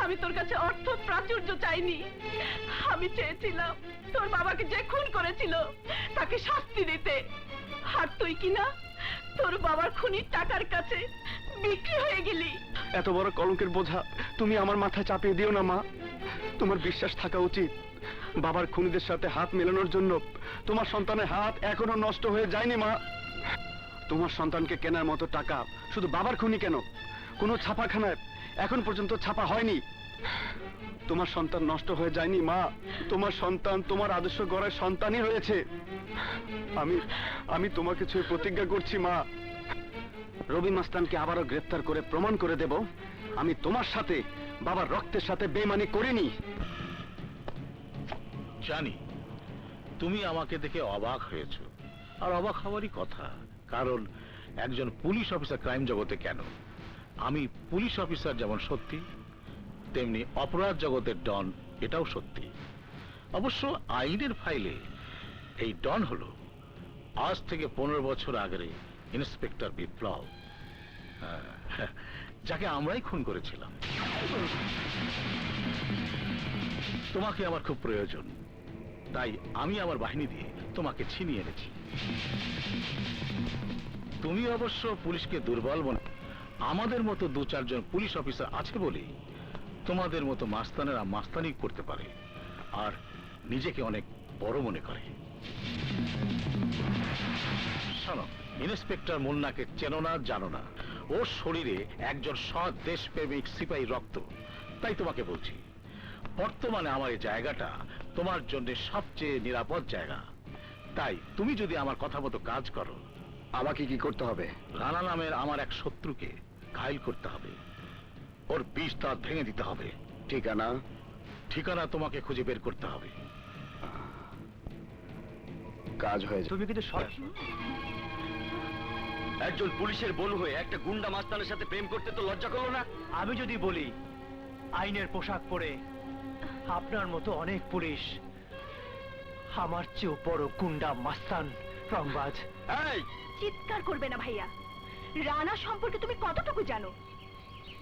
আমি তোর কাছে অর্থ প্রাচুর্য চাইনি, আমি চেয়েছিলাম তোর বাবাকে যে খুন করেছিল তাকে শাস্তি দিতে। আর তুই কিনা তোর বাবার খুনির টাকার কাছে বিক্রি হয়ে গেলি। এত বড় কলঙ্কের বোঝা তুমি আমার মাথায় চাপিয়ে দিও না মা। তোমার বিশ্বাস থাকা উচিত, বাবার খুনিদের সাথে হাত মেলানোর জন্য তোমার সন্তানের হাত এখনো নষ্ট হয়ে যায়নি মা। তোমার সন্তানকে কেনার মতো টাকা শুধু বাবার খুনি কেন, কোনো ছাপাখানায় এখন পর্যন্ত ছাপা হয়নি। তোমার সন্তান নষ্ট হয়ে যায়নি মা, তোমার সন্তান তোমার আদর্শ গড়ের সন্তানই হয়েছে। আমি তোমাকে ছুঁয়ে প্রতিজ্ঞা করছি মা, রবি মাস্তানকে আবারও গ্রেফতার করে প্রমাণ করে দেব আমি তোমার সাথে বাবার রক্তের সাথে বেইমানি করিনি। জানি তুমি আমাকে দেখে অবাক হয়েছো, আর অবাক হওয়ারই কথা, কারণ একজন পুলিশ অফিসার ক্রাইম জগতে কেন, আমি পুলিশ অফিসার যেমন সত্যি, তেমনি অপরাধ জগতের ডন এটাও সত্যি। অবশ্য আইনের ফাইলে এই ডন হলো আজ থেকে 15 বছর আগের ইন্সপেক্টর বিপ্লব, যাকে আমরাই খুন করেছিলাম। তোমাকে আমার খুব প্রয়োজন, তাই আমি আমার বাহিনী দিয়ে তোমাকে ছিনিয়ে এনেছি। তুমি অবশ্য পুলিশকে দুর্বল মনে, আমাদের মতো 2-4 জন পুলিশ অফিসার আছে বলেই তোমাদের মতো মাস্তানেরা মাস্তানি করতে পারে আর নিজেকে অনেক বড় মনে করে। শোনো, ইন্সপেক্টর মুন্নাকে চেনো না, জানো না, ওর শরীরে একজন সৎ দেশপ্রেমিক সিপাহী রক্ত। তাই তোমাকে বলছি, বর্তমানে আমার এই জায়গাটা তোমার জন্য সবচেয়ে নিরাপদ জায়গা। তাই তুমি যদি আমার কথা মতো কাজ করো, আমাকে কি করতে হবে? রানা নামের আমার এক শত্রুকে ঘায়েল করতে হবে, ওর বিষ দাঁত ভেঙে দিতে হবে। ঠিকানা? ঠিকানা তোমাকে খুঁজে বের করতে হবে। কাজ হয়ে যাবে। তুমি কিন্তু একজন পুলিশের বোন হয়ে একটা গুন্ডা মাস্তানের সাথে প্রেম করতে তো লজ্জা করলো না? আমি যদি বলি আইনের পোশাক পরে আপনার মতো অনেক পুলিশ আমার চেয়েও বড় গুন্ডা মাস্তান রংবাজ। এই চিৎকার করবে না ভাইয়া। রানা সম্পর্কে তুমি কতটুকু জানো?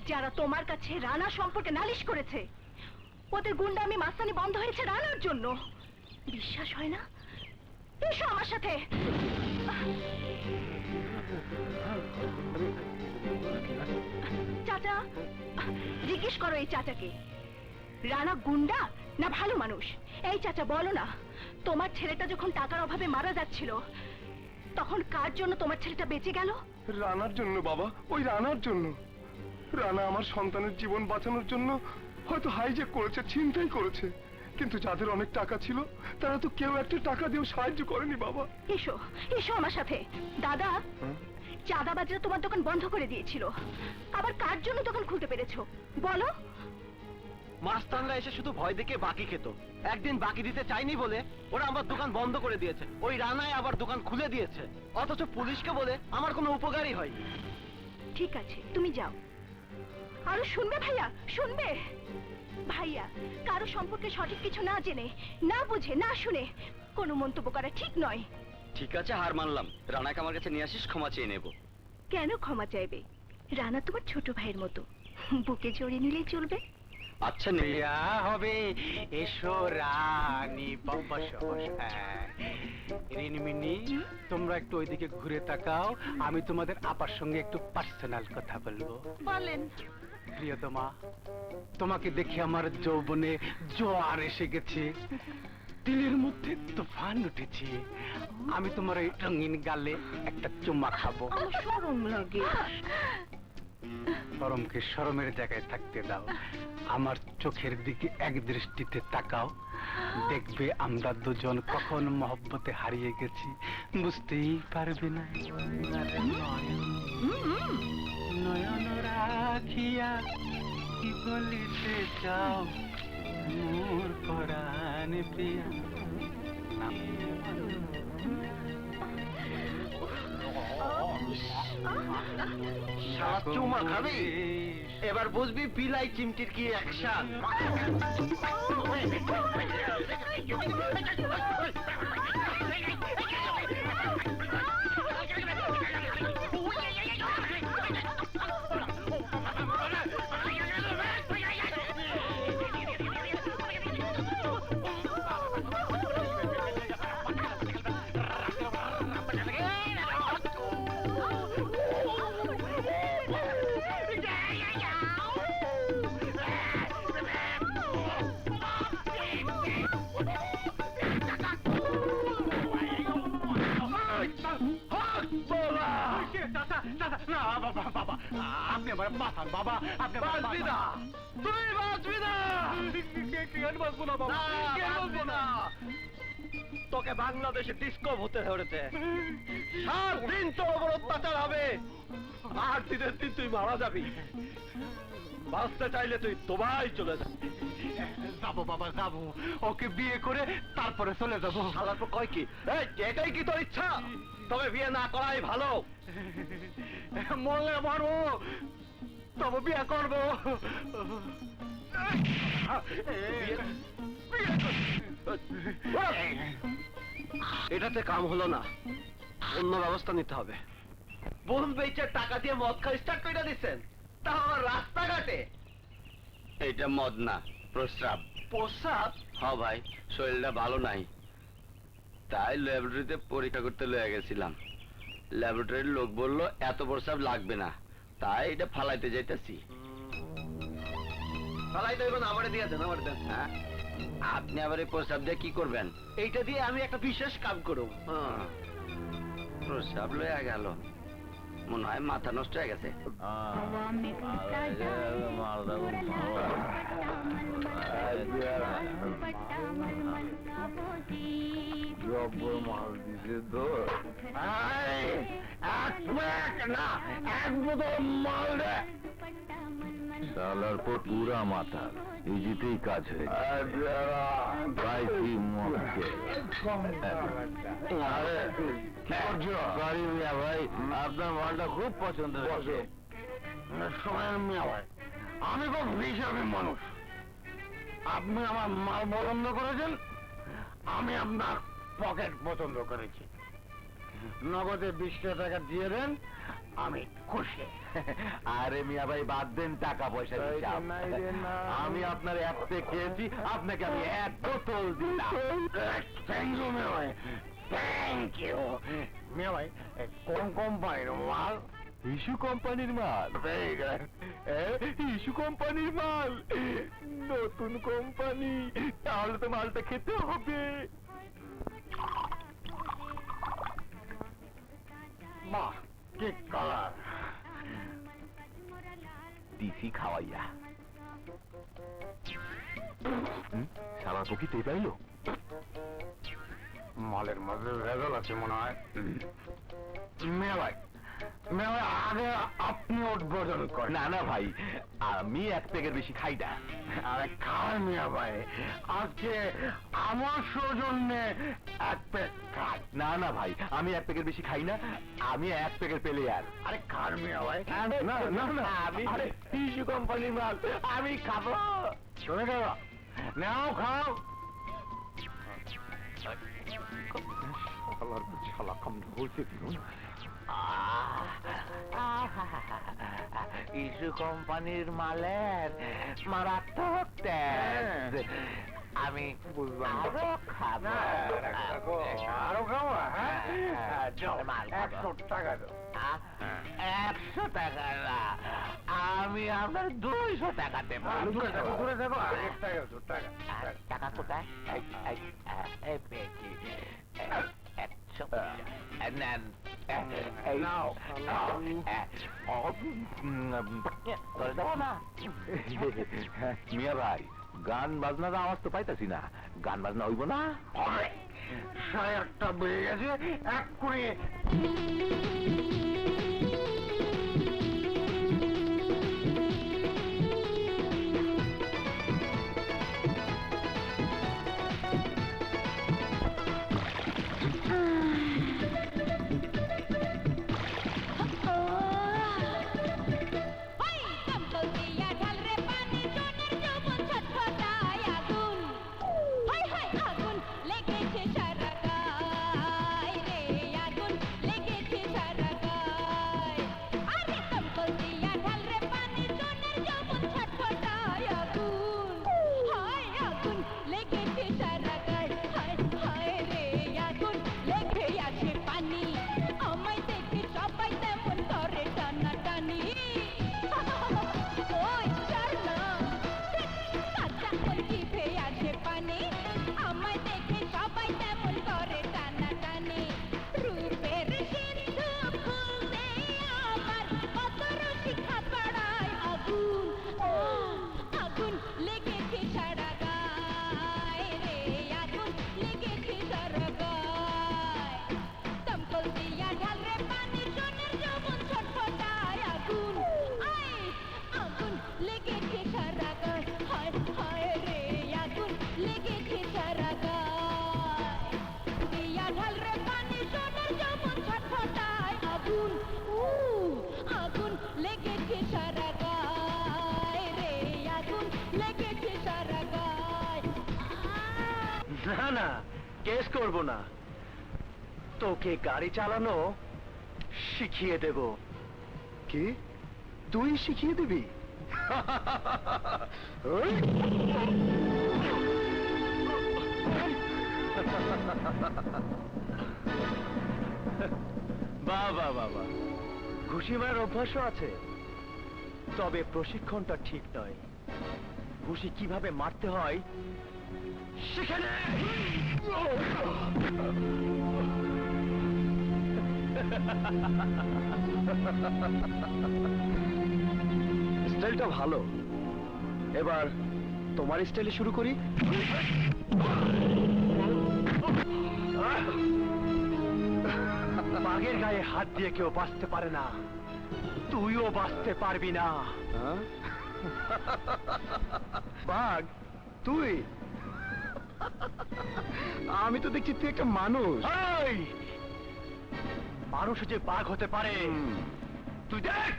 যারা তোমার কাছে রানা সম্পর্কে নালিশ করেছে, ওদের গুন্ডামি মাস্তানি বন্ধ হয়েছে রানার জন্য। বিশ্বাস হয় না? এসো আমার সাথে। চাচা, জিজ্ঞেস করো এই চাচাকে, রানা গুন্ডা না ভালো মানুষ? এই চাচা বলো না, তোমার ছেলেটা যখন টাকার অভাবে মারা যাচ্ছিল, তখন কার জন্য তোমার ছেলেটা বেঁচে গেল? রানার জন্য বাবা, ওই রানার জন্য। রানা আমার সন্তানের জীবন বাঁচানোর জন্য হয়তো হাইজ্যাক করেছে, ছিনতাই করেছে, কিন্তু যাদের অনেক টাকা ছিল তারা তো কেউ একটা টাকা দিয়েও সাহায্য করেনি বাবা। এসো এসো আমার সাথে। দাদা, চাঁদাবাজরা তোমার দোকান বন্ধ করে দিয়েছিল, আবার কার জন্য দোকান খুলতে পেরেছো বলো? মাস্তানরা এসে শুধু ভয় দেখে বাকি খেত। একদিন বাকি দিতে চাইনি বলে ওরা আমার দোকান বন্ধ করে দিয়েছে। ওই রানায় আবার দোকান খুলে দিয়েছে, অথচ পুলিশকে বলে আমার কোনো উপকারই হয়। ঠিক আছে, তুমি যাও। আরো শুনবে ভাইয়া, শুনবে? ভাইয়া, কারো সম্পর্কে সঠিক কিছু না জেনে, না বুঝে, না শুনে কোনো মন্তব্য করা ঠিক নয়। ঠিক আছে, হার মানলাম। রানাকে আমার কাছে নিয়ে আসিস, ক্ষমা চেয়ে নেব। কেন ক্ষমা চাইবে? রানা তোমার ছোট ভাইয়ের মতো, বুকে জড়িয়ে নিলেই চলবে। আচ্ছা নে। হবে। এসো রানী বাবা। রিনমিনি, তোমরা একটু ওইদিকে ঘুরে তাকাও, আমি তোমাদের আপার সঙ্গে একটু পার্সোনাল কথা বলবো। বলেন। প্রিয়তমা, তোমাকে দেখে আমার যৌবনে জোয়ার এসে গেছে, দিলের মধ্যে তুফান উঠেছে। আমি তোমার এই রঙিন গালে একটা চুম্মা খাবো। আমার শরম লাগে। শরমকে শরমের জায়গায় থাকতে দাও, আমার চোখের দিকে এক দৃষ্টিতে তাকাও, দেখবে আমরা দুজন কখন মহব্বতে হারিয়ে গেছি বুঝতেই পারবে না। নয়ন রাখিয়া কি বলিতে চাও মোর পরাণ প্রিয়া। চুমা খাবি? এবার বুঝবি বিলাই চিমটির কি অ্যাকশন। আপনি আমার মাথান বাবা, আপনি বাঁচবি না, তুই বাঁচবি না। কেন বাঁচবো না বাবা? কেন বাঁচবো না? তোকে বাংলাদেশে ডিস্কো হতে ধরেছে, 7 দিন তোর উপর অত্যাচার হবে, 8 দিনের দিন তুই মারা যাবি। বাঁচতে চাইলে তুই দুবাই চলে যাবি। যাবো বাবা, যাবো, ওকে বিয়ে করে তারপরে চলে যাবো। শালার পর কয় কি, এটাই কি তোর ইচ্ছা? তবে বিয়ে না করাই ভালো। মরলে মরবো, তবে বিয়ে করবো। এটাতে কাম হলো না, অন্য ব্যবস্থা নিতে হবে। বোন বেচে টাকা দিয়ে মদ খাওয়া স্টার্ট করে দিচ্ছেন, তা আমার রাস্তাঘাটে। এটা মদ না, প্রস্রাব। প্রস্রাব? হ্যাঁ ভাই, শরীরটা ভালো নাই, তাই ল্যাবরেটরিতে পরীক্ষা করতে লয়ে গেছিলাম। ল্যাবরেটরির লোক বললো এত প্রস্রাব লাগবে না, তাই এটা ফালাইতে যাইতেছি। ফালাইতে হইব না, আমারে দিয়ে দেন, আমারে দেন। হ্যাঁ, আপনি আবার এই প্রস্রাব দিয়ে কি করবেন? এইটা দিয়ে আমি একটা বিশেষ কাম করব। প্রস্রাব লয়ে গেল, মনে হয় মাথা নষ্ট হয়ে গেছে। মাল দিছে তো এক বোতল মাল রে সালার পর পুরা মাথা এই জিতেই কাজ হয়েছে ভাই আপনার মালটা খুব পছন্দ হয়েছে সময় মিয়া ভাই আমি খুব হিসাবে মানুষ আপনি আমার মাল পছন্দ করেছেন আমি আপনার পকেট পছন্দ করেছি নগদে 20 টাকা দিয়ে দেন আমি খুশি আরে মিয়া ভাই বাদ দেন টাকা পয়সা আমি আপনার অ্যাপতে খেয়েছি আপনাকে আমি 1 বোতল দিলাম থ্যাংক ইউ মিয়া ভাই থ্যাংক ইউ মিয়া ভাই কোন কোম্পানির মাল ইস্যু কোম্পানির মাল ইস্যু কোম্পানির মাল নতুন কোম্পানি তাহলে তো মালটা খেতে হবে বাহ কি কালার দিছি খাওয়াইয়া সারা তো কি তে পাইলো মালের মধ্যে ভেজাল আছে মনে হয় মেয়ে ভাই আগে আপনি উদ্বোধন করেন না না ভাই আমি 1 প্যাকের বেশি খাই না আরে খান মিয়া ভাই আজকে আমার সৌজন্যে 1 প্যাক খাই না না ভাই আমি 1 প্যাকের বেশি খাই না আমি 1 প্যাকের পেলে আর আরে খান মিয়া ভাই না না না আমি টিস্যু কোম্পানির মাল আমি খাবো শুনে গেল নাও খাও শালা কম বলছে ইস্যু কোম্পানির মালের মারাত্মক ট্যাক্স আমি আরো খাবো আরো খাবো 100 টাকা দাও 100 টাকা না আমি আপনার 200 টাকা দেব দূরে দেবো 1 টাকা টাকা কোথায় এই পেটি নেন মিয়া ভাই গান বাজনার আওয়াজ তো পাইতাছি না গান বাজনা হইব না 8:30 বেজে গেছে এক করে না না কেস করব না তোকে গাড়ি চালানো শিখিয়ে দেব কি তুই শিখিয়ে দিবি বাবা বাবা ঘুষি মারার অভ্যাসও আছে তবে প্রশিক্ষণটা ঠিক নয় ঘুষি কিভাবে মারতে হয় শিখে নে স্টাইলটা ভালো। এবার তোমার স্টাইলে শুরু করি। বাঘের গায়ে হাত দিয়ে কেউ বাঁচতে পারে না, তুইও বাঁচতে পারবি না। বাঘ তুই? আমি তো দেখছি তুই একটা মানুষ। এই, মানুষ যে বাঘ হতে পারে তুই দেখ।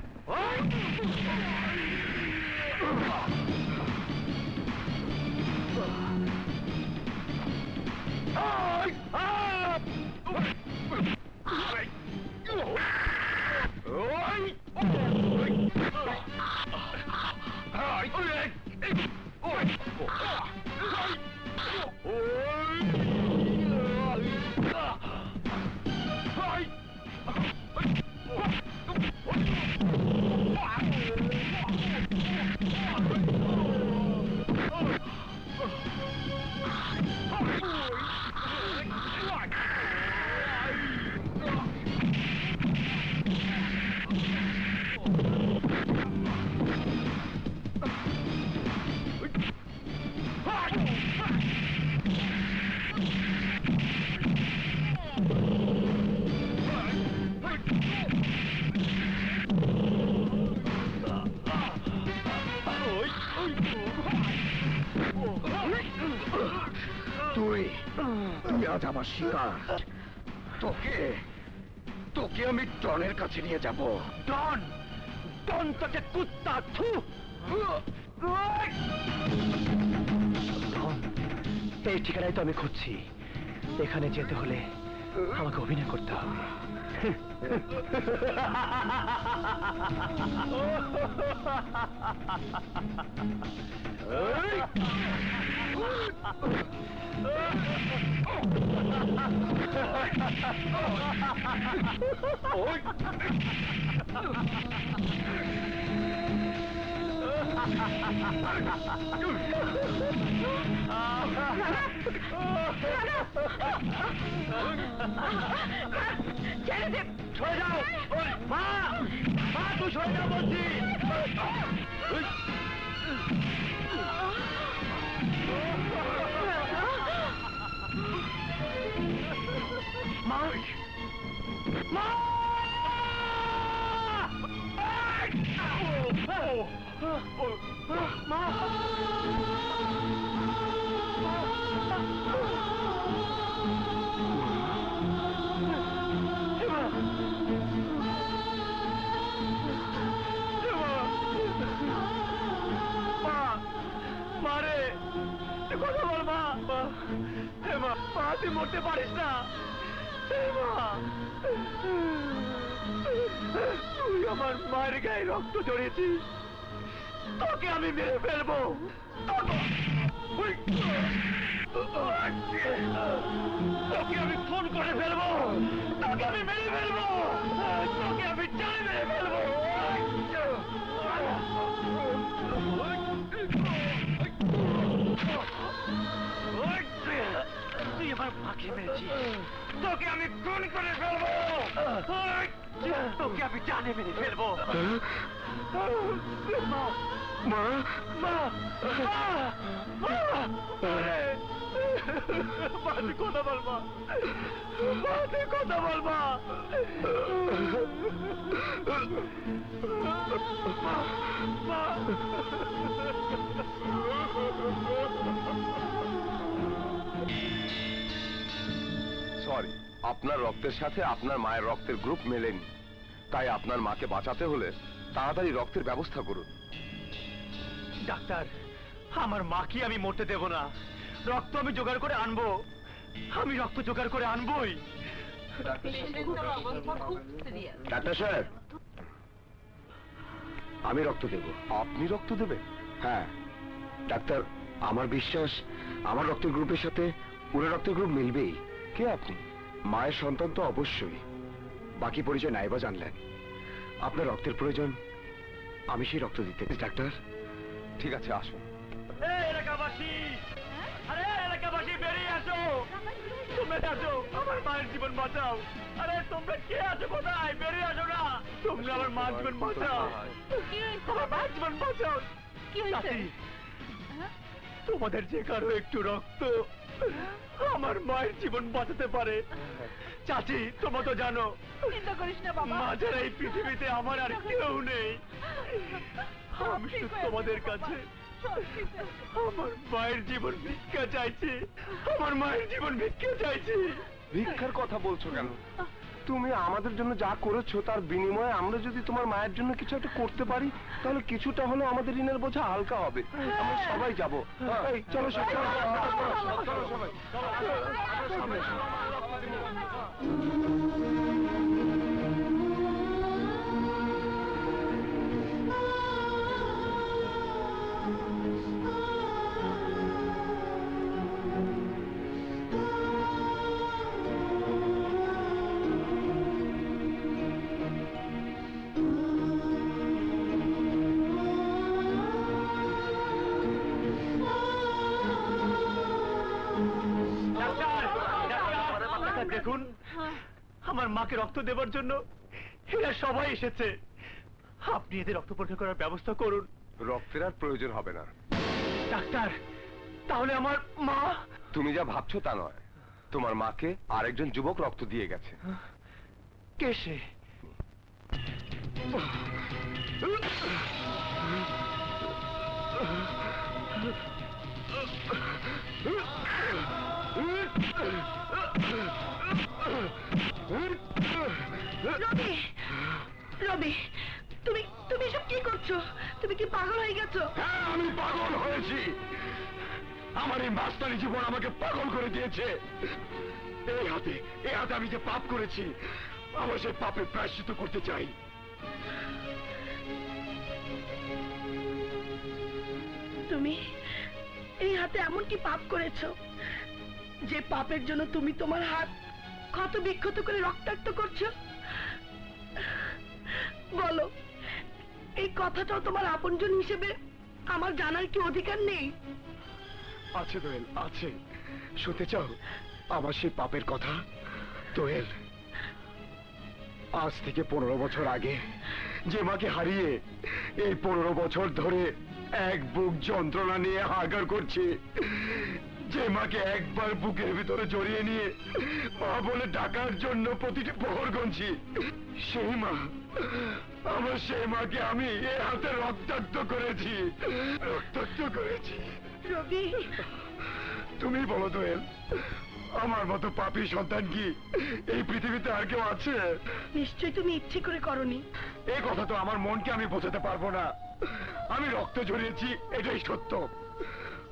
তুই তুই আজ আমার শিকার। তোকে তোকে আমি ডনের কাছে নিয়ে যাব। ডন, ডন তোকে কুত্তা। থু, ডন, এই ঠিকানায় তো আমি খুঁজছি। এখানে যেতে হলে আমাকে অভিনয় করতে হবে। সরে যাও মা, মা তুই সরে যাও বলছি। মা, মা, মা, মারে কথা বল মা। হে মা, মা তুই মরতে পারিস না। হে মা, তুই আমার মায়ের গায়ে রক্ত জড়িয়েছিস, তোকে আমি মেরে ফেলবো। তোকে আমি ফোন করে ফেলবো, তোকে আমি মেরে ফেলবো, তোকে আমি জানে মেরে ফেলবো। তুই আমার মাকে মেরেছিস, তোকে আমি খুন করে ফেলবো, তোকে আমি জানে মেরে ফেলবো। মা, মা, মা, মা, মা তুই কথা বল মা, মা তুই কথা বল মা। মা, সরি, আপনার রক্তের সাথে আপনার মায়ের রক্তের গ্রুপ মেলেনি, তাই আপনার মাকে বাঁচাতে হলে তাড়াতাড়ি রক্তের ব্যবস্থা করুন। ডাক্তার, আমার মাকে আমি মরতে দেব না, রক্ত আমি জোগাড় করে আনবো, আমি রক্ত জোগাড় করে আনবোই। ডাক্তার সাহেব, আমি রক্ত দেব। আপনি রক্ত দেবেন? হ্যাঁ ডাক্তার, আমার বিশ্বাস আমার রক্তের গ্রুপের সাথে পুরো রক্তের গ্রুপ মিলবেই। কে আপনি? মায়ের সন্তান তো অবশ্যই, বাকি পরিচয় নাইবা জানলেন। আপনার রক্তের প্রয়োজন, আমি সেই রক্ত দিতে। ডাক্তার ঠিক আছে, আসুন। এলাকাবাসী, আরে এলাকাবাসী বেরিয়ে আসো, তোমরা আছো, আমার মায়ের জীবন বাঁচাও। আরে তোমরা কে আছো, কোথায়? বেরিয়ে আসো না, তোমরা আমার মায়ের জীবন বাঁচাও, আমার মায়ের জীবন বাঁচাও। কি হয়েছে? চাচি, তোমাদের যে কারো একটু রক্ত আমার মায়ের জীবন বাঁচাতে পারে। চাচি, তোমরা তো জানো চিন্তা করিস না বাবা, মা ছাড়া এই পৃথিবীতে আমার আর কেউ নেই। আমি শুধু তোমাদের কাছে আমার মায়ের জীবন ভিক্ষা চাইছি, আমার মায়ের জীবন ভিক্ষা চাইছি। ভিক্ষার কথা বলছো কেন? তুমি আমাদের জন্য যা করেছো তার বিনিময়ে আমরা যদি তোমার মায়ের জন্য কিছু একটা করতে পারি তাহলে কিছুটা হলেও আমাদের ঋণের বোঝা হালকা হবে। আমরা সবাই যাবো। এই চলো সবাই, চলো সবাই। ডাক্তার, দেখুন আমার মাকে রক্ত দেবার জন্য এরা সবাই এসেছে। আপনি এদের রক্ত পরীক্ষা করার ব্যবস্থা করুন। রক্তের আর প্রয়োজন হবে না। ডাক্তার, তাহলে আমার মা? তুমি যা ভাবছো তা নয়, তোমার মাকে আরেকজন যুবক রক্ত দিয়ে গেছে। কে সে? রবি, রবি, তুমি তুমি এসব কি করছো? তুমি কি পাগল হয়ে গেছো? হ্যাঁ, আমি পাগল হয়েছি। আমার এই মাস্তানি জীবন আমাকে পাগল করে দিয়েছে। এই হাতে আমি যে পাপ করেছি, আমার সেই পাপের প্রায়শ্চিত্ত করতে চাই। তুমি এই হাতে এমন কি পাপ করেছো যে পাপের জন্য তুমি তোমার হাত ক্ষত বিক্ষত করে রক্তাক্ত করছো? বলো, এই কথাটাও তোমার আপনজন হিসেবে আমার জানার কি অধিকার নেই? আছে দোয়েল, আছে। শুনতে চাও আমার সেই পাপের কথা? দোয়েল, আজ থেকে 15 বছর আগে যে মাকে হারিয়ে এই 15 বছর ধরে এক বুক যন্ত্রণা নিয়ে হাহাকার করছি, যে মাকে একবার বুকের ভিতরে জড়িয়ে নিয়ে মা বলে ডাকার জন্য প্রতিটি প্রহর গুনছি, সেই মা, আমার সেই মাকে আমি এ হাতে রক্তাক্ত করেছি, রক্তাক্ত করেছি। রবি, তুমি বলো দোয়েল, আমার মতো পাপী সন্তান কি এই পৃথিবীতে আর কেউ আছে? নিশ্চয়ই তুমি ইচ্ছে করে করনি। এই কথা তো আমার মনকে আমি বোঝাতে পারবো না। আমি রক্ত ঝরিয়েছি, এটাই সত্য।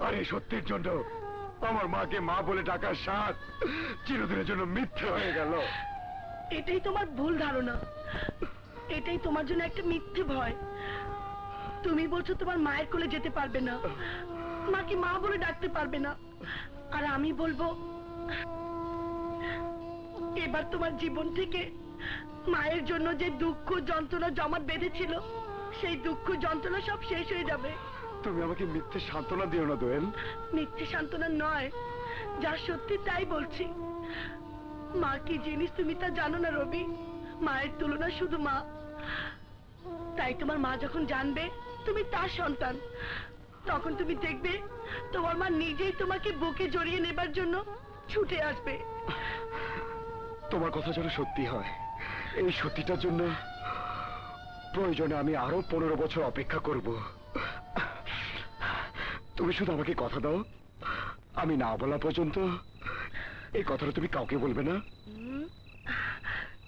আর এই সত্যের জন্য আমার মাকে মা বলে ডাকার স্বাদ চিরদিনের জন্য মিথ্যে হয়ে গেল। এটাই তোমার ভুল ধারণা, এটাই তোমার জন্য একটা মিথ্যে ভয়। তুমি বলছো তোমার মায়ের কোলে যেতে পারবে না, মাকে মা বলে ডাকতে পারবে না, আর আমি বলবো এবার তোমার জীবন থেকে মায়ের জন্য যে দুঃখ যন্ত্রণা জমাট বেঁধেছিল, সেই দুঃখ যন্ত্রণা সব শেষ হয়ে যাবে। তুমি আমাকে মিথ্যে সান্ত্বনা দিও না দোয়েল। মিথ্যে সান্ত্বনা নয়, যা সত্যি তাই বলছি। মা কি জিনিস তুমি তা জানো না রবি। মায়ের তুলনা শুধু মা। তাই তোমার মা যখন জানবে তুমি তার সন্তান, তখন তুমি দেখবে তোমার মা নিজেই তোমাকে বুকে জড়িয়ে নেবার জন্য ছুটে আসবে। তোমার কথা যেন সত্যি হয়, এই সত্যিটার জন্য প্রয়োজনে আমি আরো 15 বছর অপেক্ষা করব। তুমি শুধু আমাকে কথা দাও, আমি না বলা পর্যন্ত এই কথাটা তুমি কাউকে বলবে না।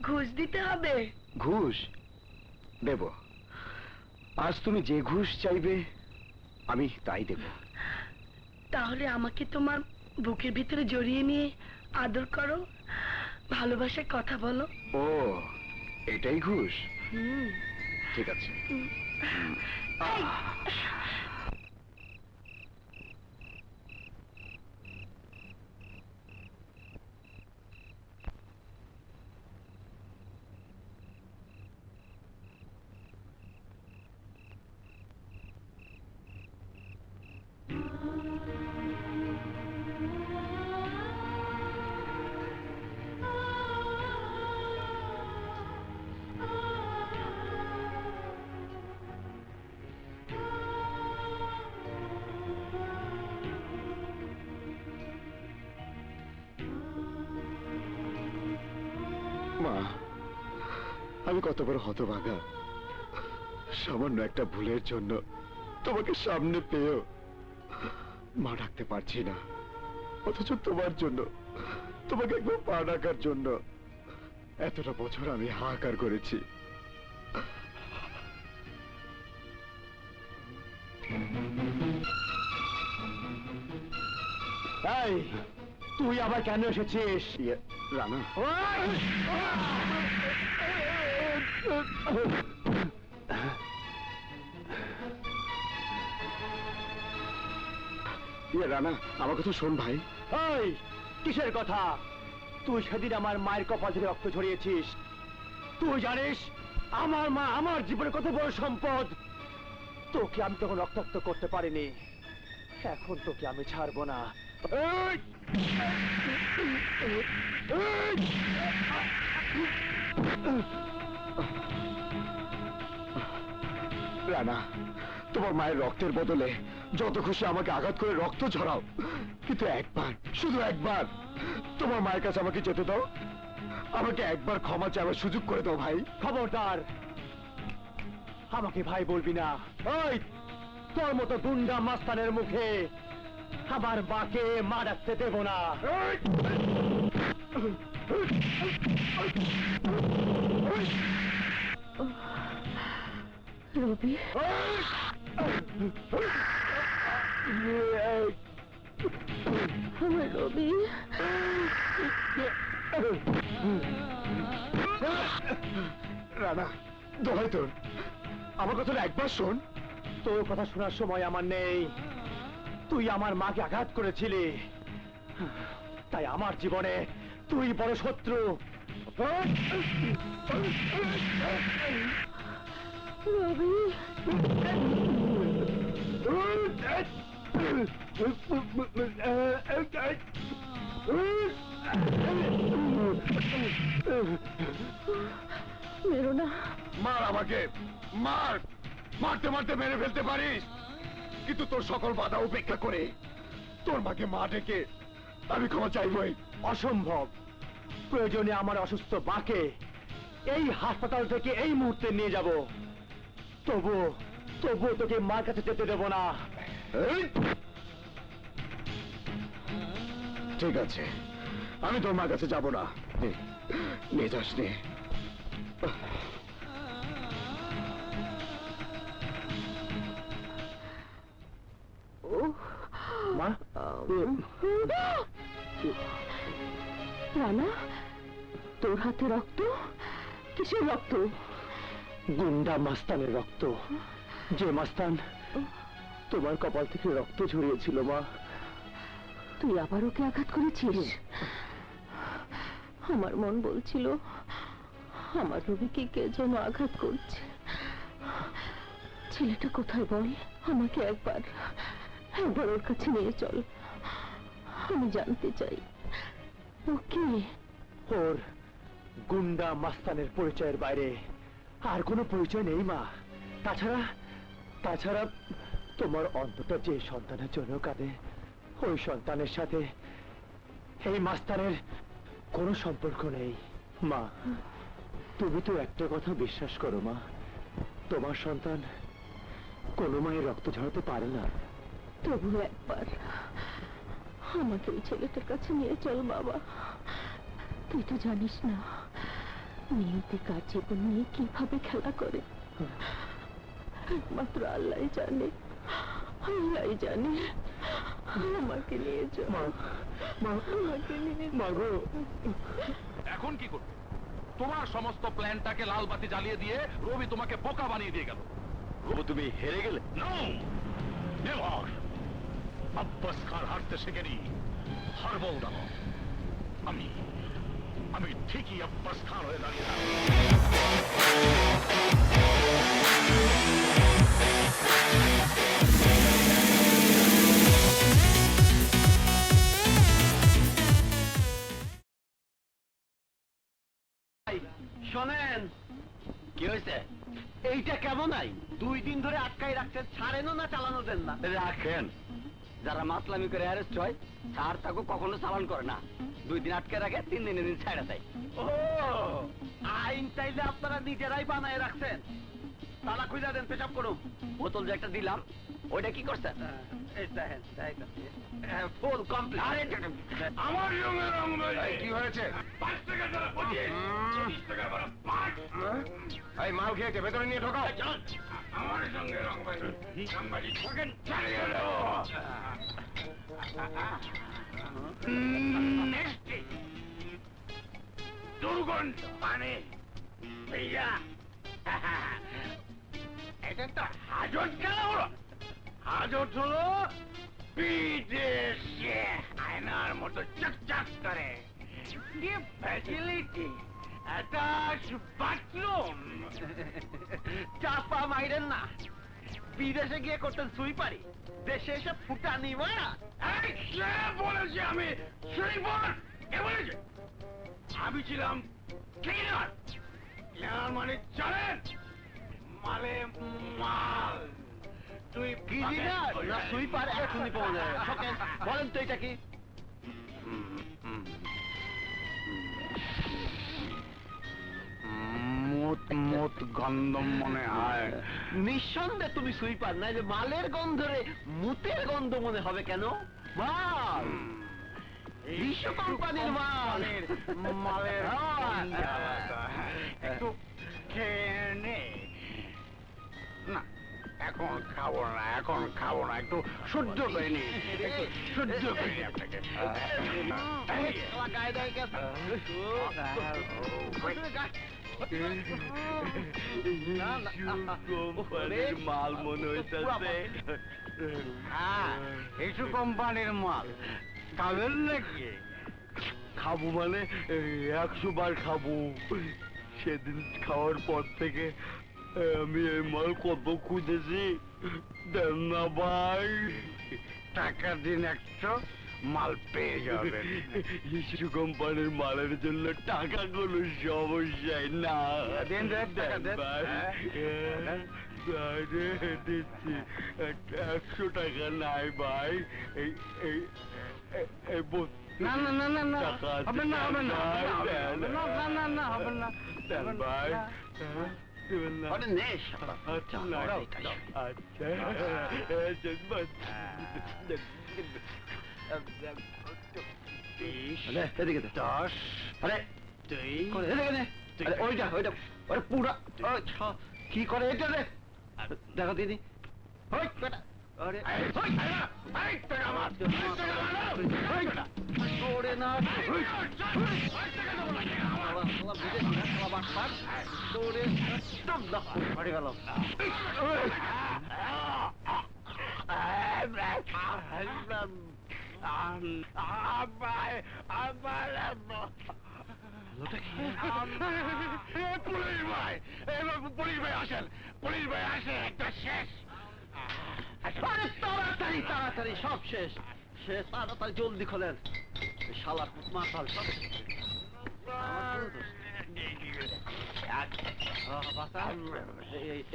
ঘুষ দিতে হবে। ঘুষ দেব। আজ তুমি যে ঘুষ চাইবে আমি তাই দেব। তাহলে আমাকে তোমার বুকের ভিতরে জড়িয়ে নিয়ে আদর করো, ভালোবাসায় কথা বলো। ও, এটাই ঘুষ? হুম। ঠিক আছে। এই, আমি কত বড় হতভাগা। সামান্য একটা ভুলের জন্য তোমাকে সামনে পেয়েও মা ডাকতে পারছি না, অথচ তোমার জন্য, তোমাকে একবার পা ডাকার জন্য এতটা বছর আমি হাহাকার করেছি। এই, তুই আবার কেন এসেছিস? রানা, রানা, আমার কথা শোন ভাই। এই, কিসের কথা? তুই সেদিন আমার মায়ের কপাল থেকে রক্ত ঝরিয়েছিস। তুই জানিস আমার মা আমার জীবনে কত বড় সম্পদ। তোকে আমি তখন রক্তাক্ত করতে পারিনি, এখন তোকে আমি ছাড়বো না। এই! রানা, তোমার মায়ের রক্তের বদলে যত খুশি আমাকে আঘাত করে রক্ত ঝরাও, কিন্তু একবার, শুধু একবার তোমার মায়ের কাছে আমাকে যেতে দাও। আমাকে একবার ক্ষমা চাওয়ার সুযোগ করে দাও ভাই। খবরদার, আমাকে ভাই বলবি না। ওই, তোর মতো গুন্ডা মাস্তানের মুখে আমার মাকে মা ডাকতে দেব না। রবি, আমার রবি। রানা, দোহাই তোর, আমার কথাটা একবার শোন। তোর কথা শোনার সময় আমার নেই। তুই আমার মাকে আঘাত করেছিলি, তাই আমার জীবনে তুই বড় শত্রু। রবি, মেরো না। মার আমাকে, মার, মারতে মারতে মেরে ফেলতে পারিস, কিন্তু তোর সকল বাধা উপেক্ষা করে তোর মাকে মা ডেকে আমি ক্ষমা চাইবই। অসম্ভব। প্রয়োজনে আমার অসুস্থ মাকে এই হাসপাতাল থেকে এই মুহূর্তে নিয়ে যাব, তবুও তোকে মার কাছে যেতে দেব না। এই! ঠিক আছে, আমি তোর মার কাছে যাব না। নিয়ে যাস নে। মা, রানা, তোর হাতে রক্ত? কিসের রক্ত? গুন্ডা মাস্তানের রক্ত। যে মাস্তান তোমার কপাল থেকে রক্ত ঝরিয়েছিল। মা, তুই আবার ওকে আঘাত করেছিস? আমার মন বলছিল আমার রবিকে কে যেন আঘাত করছে। ছেলেটা কোথায় বল? আমাকে একবার ওর কাছে নিয়ে চল, আমি জানতে চাই ও কে। ওর গুন্ডা মাস্তানের পরিচয়ের বাইরে আর কোনো পরিচয় নেই মা। তাছাড়া তোমার অন্তত যে সন্তানের জন্য কাঁদে, ওই সন্তানের সাথে এই মাস্তানের কোনো সম্পর্ক নেই। মা, তুমি তো একটা কথা বিশ্বাস করো মা, তোমার সন্তান কোনো মায়ের রক্ত ঝরাতে পারে না। তবু একবার আমাকে ওই ছেলেটার কাছে নিয়ে চল বাবা। তুই তো জানিস না নিয়তি কার জীবন নিয়ে কিভাবে খেলা করে। একমাত্র আল্লাহ জানে, আল্লাহ জানে। আমাকে নিয়ে চল, আমাকে নিয়ে মাগো। এখন কি করবে? তোমার সমস্ত প্ল্যানটাকে লাল বাতি জ্বালিয়ে দিয়ে রবি তোমাকে বোকা বানিয়ে দিয়ে গেল। রবি, তুমি হেরে গেলে। No never. আব্বাস খান হারতে শেখেনি, হারবো না। আমি ঠিকই আব্বাস খান হয়ে দাঁড়িয়ে শোনেন, কি হয়েছে? এইটা কেমন আইন? 2 দিন ধরে আটকাই রাখছেন, ছাড়েনও না, চালানো দেন না। রাখেন, যারা মাতলামি করে অ্যারেস্ট হয় তার তাকে কখনো চালান করে না। 2 দিন আটকে রাখে, 3 দিনের দিন ছাড়া দেয়। ও আইন চাইলে আপনারা নিজেরাই বানায় রাখছেন। তালা খুঁজা দেন, পেশাব করুন। বোতল যে একটা দিলাম ওইটা কি করছেন? Full complete. আমার সঙ্গে রং কি হয়েছে? এই মাল খেয়েছে, ভেতরে নিয়ে ঢোকাও। আমার সঙ্গে রং সাংবাদিক থাকেন চালিয়ে দেবো। দুর্গন্ধ মানে ভাইয়া এটা তো হাজত কেন হলো? হাজত হলো বিদেশে আয়নার মতো চকচক করে কি ফ্যাসিলিটি, অ্যাটাচ বাথরুম। চাপা মাইরেন না, বিদেশে গিয়ে করতেন সুইপারি, দেশে এসে ফুটানি মারা। এই কে বলেছে আমি সুইপার? কে বলেছে? আমি ছিলাম ক্লিনার। ক্লিনার মানে জানেন, মালে মাল। তুই ক্লিনার না সুইপার এখনই পাওয়া যায়। সকেন, বলেন তো এটা কি? মুত মুত গন্ধ মনে হয়। নিঃসন্দেহে তুমি সুইপার, না যে মালের গন্ধরে মুতের গন্ধ মনে হবে কেন? মাল বিশ্ব কোম্পানির মাল। মালের হ্যাঁ। একটু খেয়ে নে। না এখন খাবো না, এখন খাবো না, একটু সহ্য করে নি, একটু সহ্য করে নি আপনাকে। গায়ে দেয় গেছে। কোম্পানির মাল মনে হইতেছে। হ্যাঁ এইসব কোম্পানির মাল খাবেন নাকি? খাবো মানে 100 বার খাবো। সেদিন খাওয়ার পর থেকে আমি এই মাল কত খুঁজেছি, দেন না ভাই। টাকা দিন একটা, মাল পেয়ে যাবেন। ইস্যু কোম্পানির মালের জন্য টাকা কোনো সমস্যাই না। দেন, দেন, টাকা দেন। ভাই, দিচ্ছি 100 টাকা নাই ভাই। এই এই এই না না না না না, হবে না, হবে না, হবে না, না না না, হবে না, দেন ভাই। দেবেন না? আরে নে শালা। আচ্ছা আচ্ছা এদিকে দে। 10 আরে তুই এদিকে নে। আরে ওইটা ওইটা ওরে পুরা কি করে এটা রে? দেখো দিদি। ওই বেটা। আরে ওরে না। দৌড়ে একদম দখল করে গেল। পুলিশ ভাই, পুলিশ ভাই আসেন, পুলিশ ভাই আসেন, একটা শেষ। আরে তাড়াতাড়ি তাড়াতাড়ি সব শেষ। শেষ তাড়াতাড়ি জলদি খোলেন। শালা মাতাল সব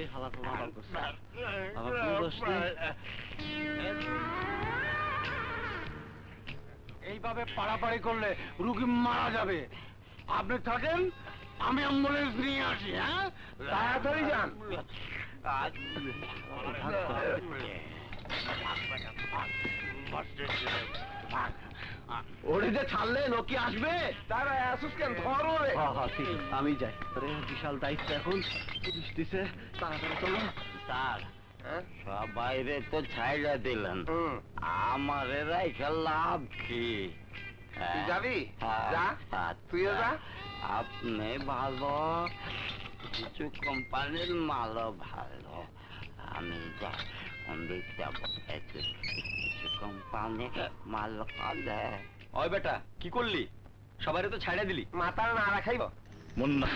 এই হালাত মাতাল করছে। আমার কোনো দোষ নেই। এইভাবে পাড়াপাড়ি করলে রুগী মারা যাবে। আপনি থাকেন, আমি অ্যাম্বুলেন্স নিয়ে আসি। হ্যাঁ তাড়াতাড়ি যান। ওরে যে ছাড়লেন ও কি আসবে? তারা আসুস কেন? ধরো রে। হ্যাঁ হ্যাঁ ঠিক আছে, আমি যাই। আরে বিশাল দায়িত্ব এখন, পুলিশ দিছে, তাড়াতাড়ি চলো। স্যার সব বাইরে তো ছাইড়া দিলেন, আমারে রাইখা লাভ কি? তুই যাবি? হ্যাঁ, যা, আচ্ছা। তুইও যা। আপনি ভালো, কিছু কোম্পানির মালও ভালো, আমি যাবো। কিছু কোম্পানি মাল কালে। ওই বেটা কি করলি? সবাই তো ছাইড়া দিলি। মাতাল না রাখাইব। মুন্না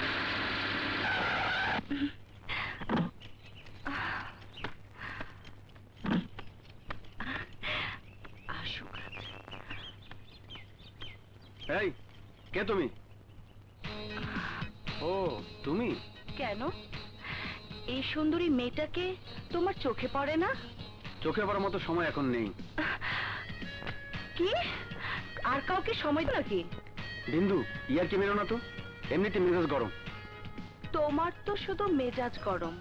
এই কে তুমি? ও তুমি? কেন এই সুন্দরী মেয়েটাকে তোমার চোখে পড়ে না? চোখে পড়ার মতো সময় এখন নেই। কি আর কাউকে সময় দাও নাকি? বিন্দু ইয়ার কি মেরো না তো। এমনিতে মেজাজ গরম। তোমার তো শুধু মেজাজ গরম,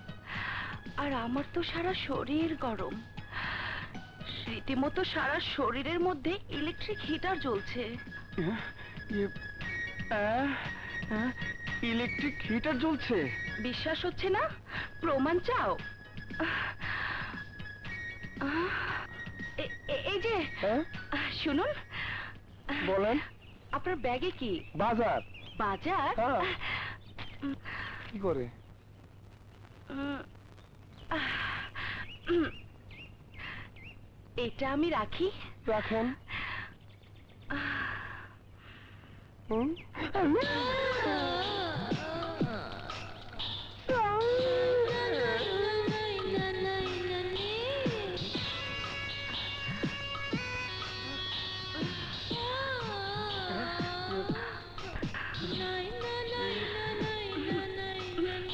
আর আমার তো সারা শরীর গরম। রীতিমতো সারা শরীরের মধ্যে ইলেকট্রিক হিটার জ্বলছে। ইলেকট্রিক হিটার জ্বলছে? বিশ্বাস হচ্ছে না? প্রমাণ চাও? এই যে শুনুন। বলেন। আপনার ব্যাগে কি? বাজার। বাজার? কি করে? এটা আমি রাখি। রাখেন।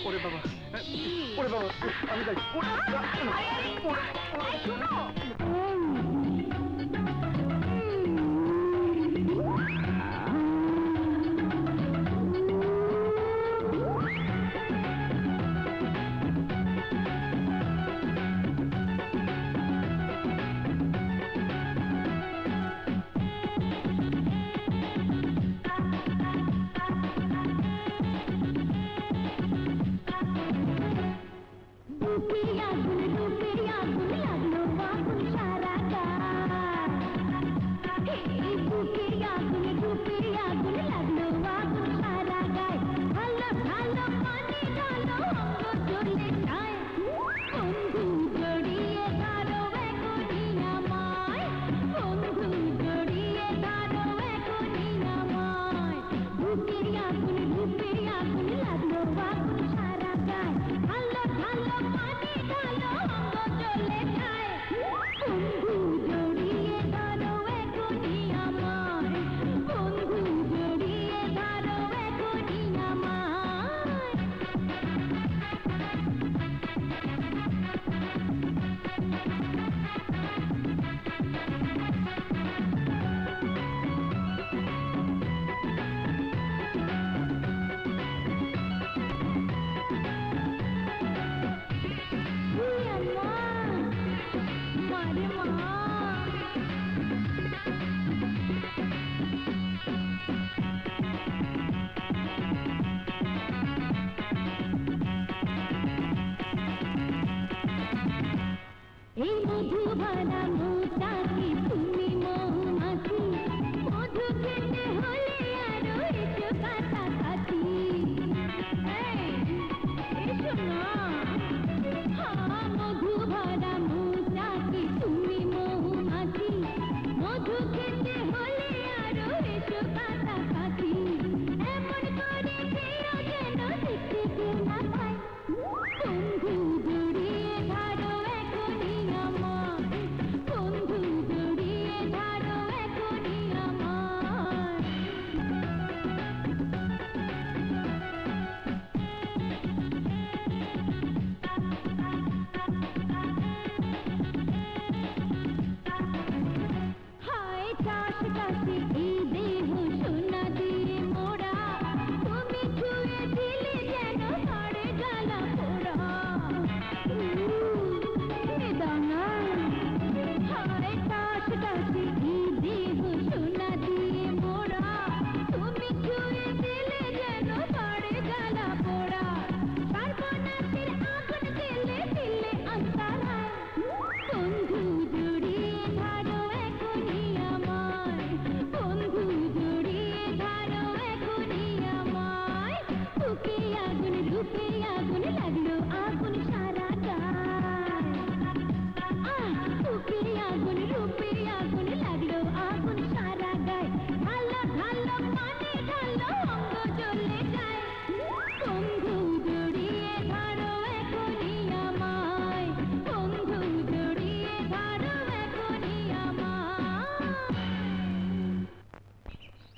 ওরে বাবা, ওরে বাবা, আমি যাই।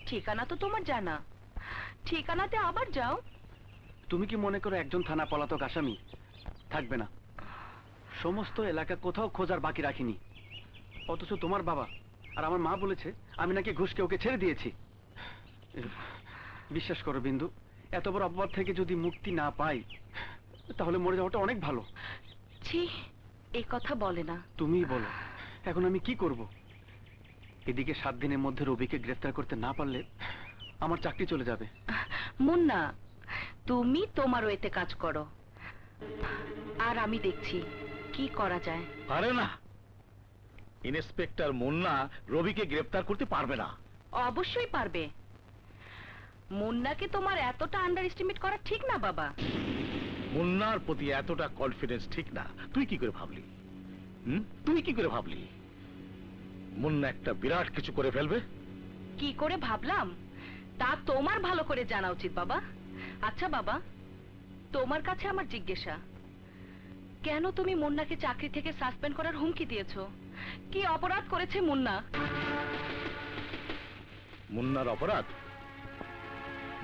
ঠিকানা তো তোমার জানা, ঠিকানাতে আবার যাও। তুমি কি মনে করো একজন থানা পলাতক আসামি থাকবে না? সমস্ত এলাকা কোথাও খোঁজার বাকি রাখিনি, অথচ তোমার বাবা আর আমার মা বলেছে আমি নাকি ঘুষকে ওকে ছেড়ে দিয়েছি। বিশ্বাস করো বিন্দু, এত বড় অপবাদ থেকে যদি মুক্তি না পাই তাহলে মরে যাওয়াটা অনেক ভালো। ছি, এই কথা বলে না। তুমিই বলো এখন আমি কি করব? এদিকে 7 দিনের মধ্যে রবিকে গ্রেফতার করতে না পারলে আমার চাকরি চলে যাবে। মুন্না, তুমি তোমার ওয়েতে কাজ করো, আর আমি দেখছি কি করা যায়। পারে না, ইন্সপেক্টর মুন্না রবিকে গ্রেফতার করতে পারবে না। অবশ্যই পারবে। মুন্নাকে তোমার এতটা আন্ডার এস্টিমেট করা ঠিক না বাবা। মুন্নার প্রতি এতটা কনফিডেন্স ঠিক না। তুই কি করে ভাবলি? তুই কি করে ভাবলি মুন্না একটা বিরাট কিছু করে ফেলবে? কি করে ভাবলাম তা তোমার ভালো করে জানা উচিত বাবা। আচ্ছা বাবা, তোমার কাছে আমার জিজ্ঞাসা, কেন তুমি মুন্নাকে চাকরি থেকে সাসপেন্ড করার হুমকি দিয়েছো? কি অপরাধ করেছে মুন্না? মুন্নার অপরাধ?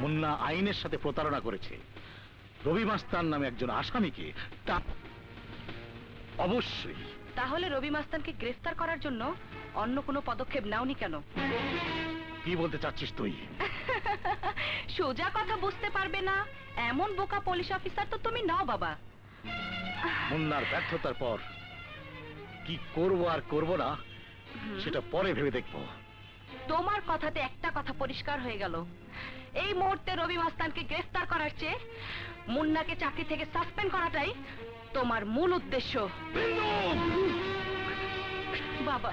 মুন্না আইনের সাথে প্রতারণা করেছে। রবি মাস্তান নামে একজন আসামিকে তা অবশ্যই। তাহলে রবি মাস্তানকে গ্রেফতার করার জন্য অন্য কোনো পদক্ষেপ নাওনি কেন? কি বলতে চাচ্ছিস তুই? সোজা কথা বুঝতে পারবে না এমন বোকা পুলিশ অফিসার তো তুমি নাও বাবা। মুন্নার ব্যর্থতার পর কি করব আর করব না সেটা পরে ভেবে দেখব। তোমার কথাতে একটা কথা পরিষ্কার হয়ে গেল, এই মুহূর্তে রবি মাস্তানকে গ্রেফতার করার চেয়ে মুন্নাকে চাকরি থেকে সাসপেন্ড করাটাই তোমার মূল উদ্দেশ্য। বাবা,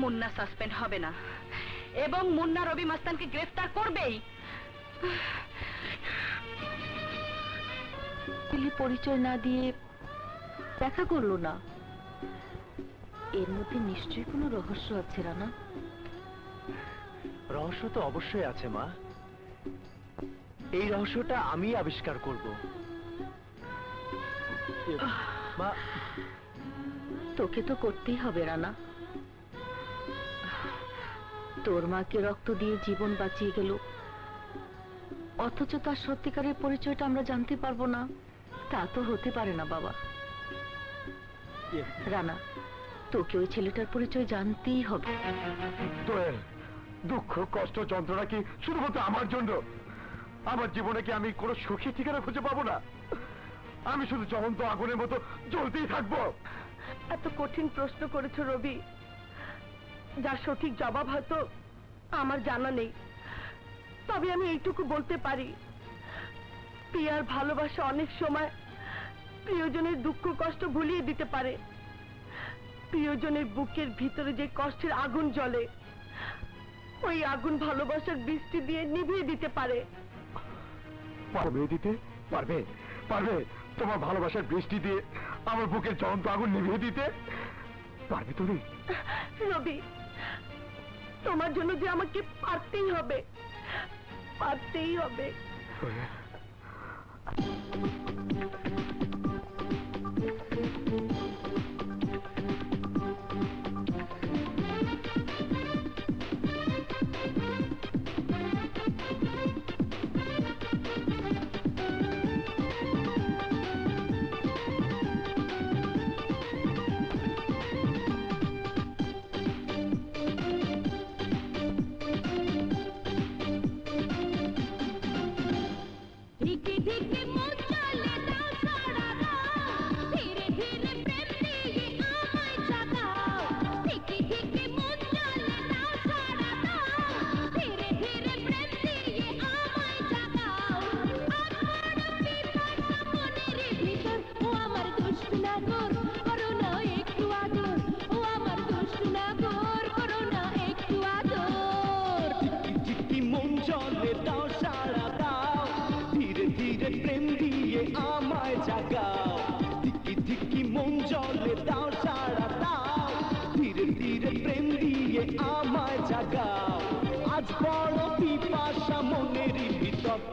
মুন্না সাসপেন্ড হবে না এবং মুন্না রবি মাস্তানকে গ্রেফতার করবেই। পরিচয় না দিয়ে দেখা করলো না, এর মধ্যে নিশ্চয়ই কোনো রহস্য আছে রানা। রহস্য তো অবশ্যই আছে মা, এই রহস্যটা আমি আবিষ্কার করব। মা, তোকে তো করতেই হবে রানা। তোর মাকে রক্ত দিয়ে জীবন বাঁচিয়ে গেল, অথচ তার সত্যিকারের পরিচয়টা আমরা জানতে পারবো না। তা তো হতে পারে না বাবা। রানা, তোকে ওই ছেলেটার পরিচয় জানতেই হবে। তোর দুঃখ কষ্ট যন্ত্রণা কি শুধুমাত্র আমার জন্য? আমার জীবনে কি আমি কোনো সুখী ঠিকানা খুঁজে পাবো না? আমি শুধু জ্বলন্ত আগুনের মতো জ্বলতেই থাকবো? এত কঠিন প্রশ্ন করেছো রবি, যার সঠিক জবাব হয়তো আমার জানা নেই। তবে আমি এইটুকু বলতে পারি, প্রিয়ার ভালোবাসা অনেক সময় প্রিয়জনের দুঃখ কষ্ট ভুলিয়ে দিতে পারে। প্রিয়জনের বুকের ভিতরে যে কষ্টের আগুন জ্বলে, ওই আগুন ভালোবাসার বৃষ্টি দিয়ে নিভিয়ে দিতে পারে। পারবে দিতে? পারবে? পারবে তোমার ভালোবাসার বৃষ্টি দিয়ে আমার বুকের জ্বলন্ত আগুন নিভিয়ে দিতে? পারবে তুমি? রবি, তোমার জন্য যে আমাকে পারতেই হবে, পারতেই হবে।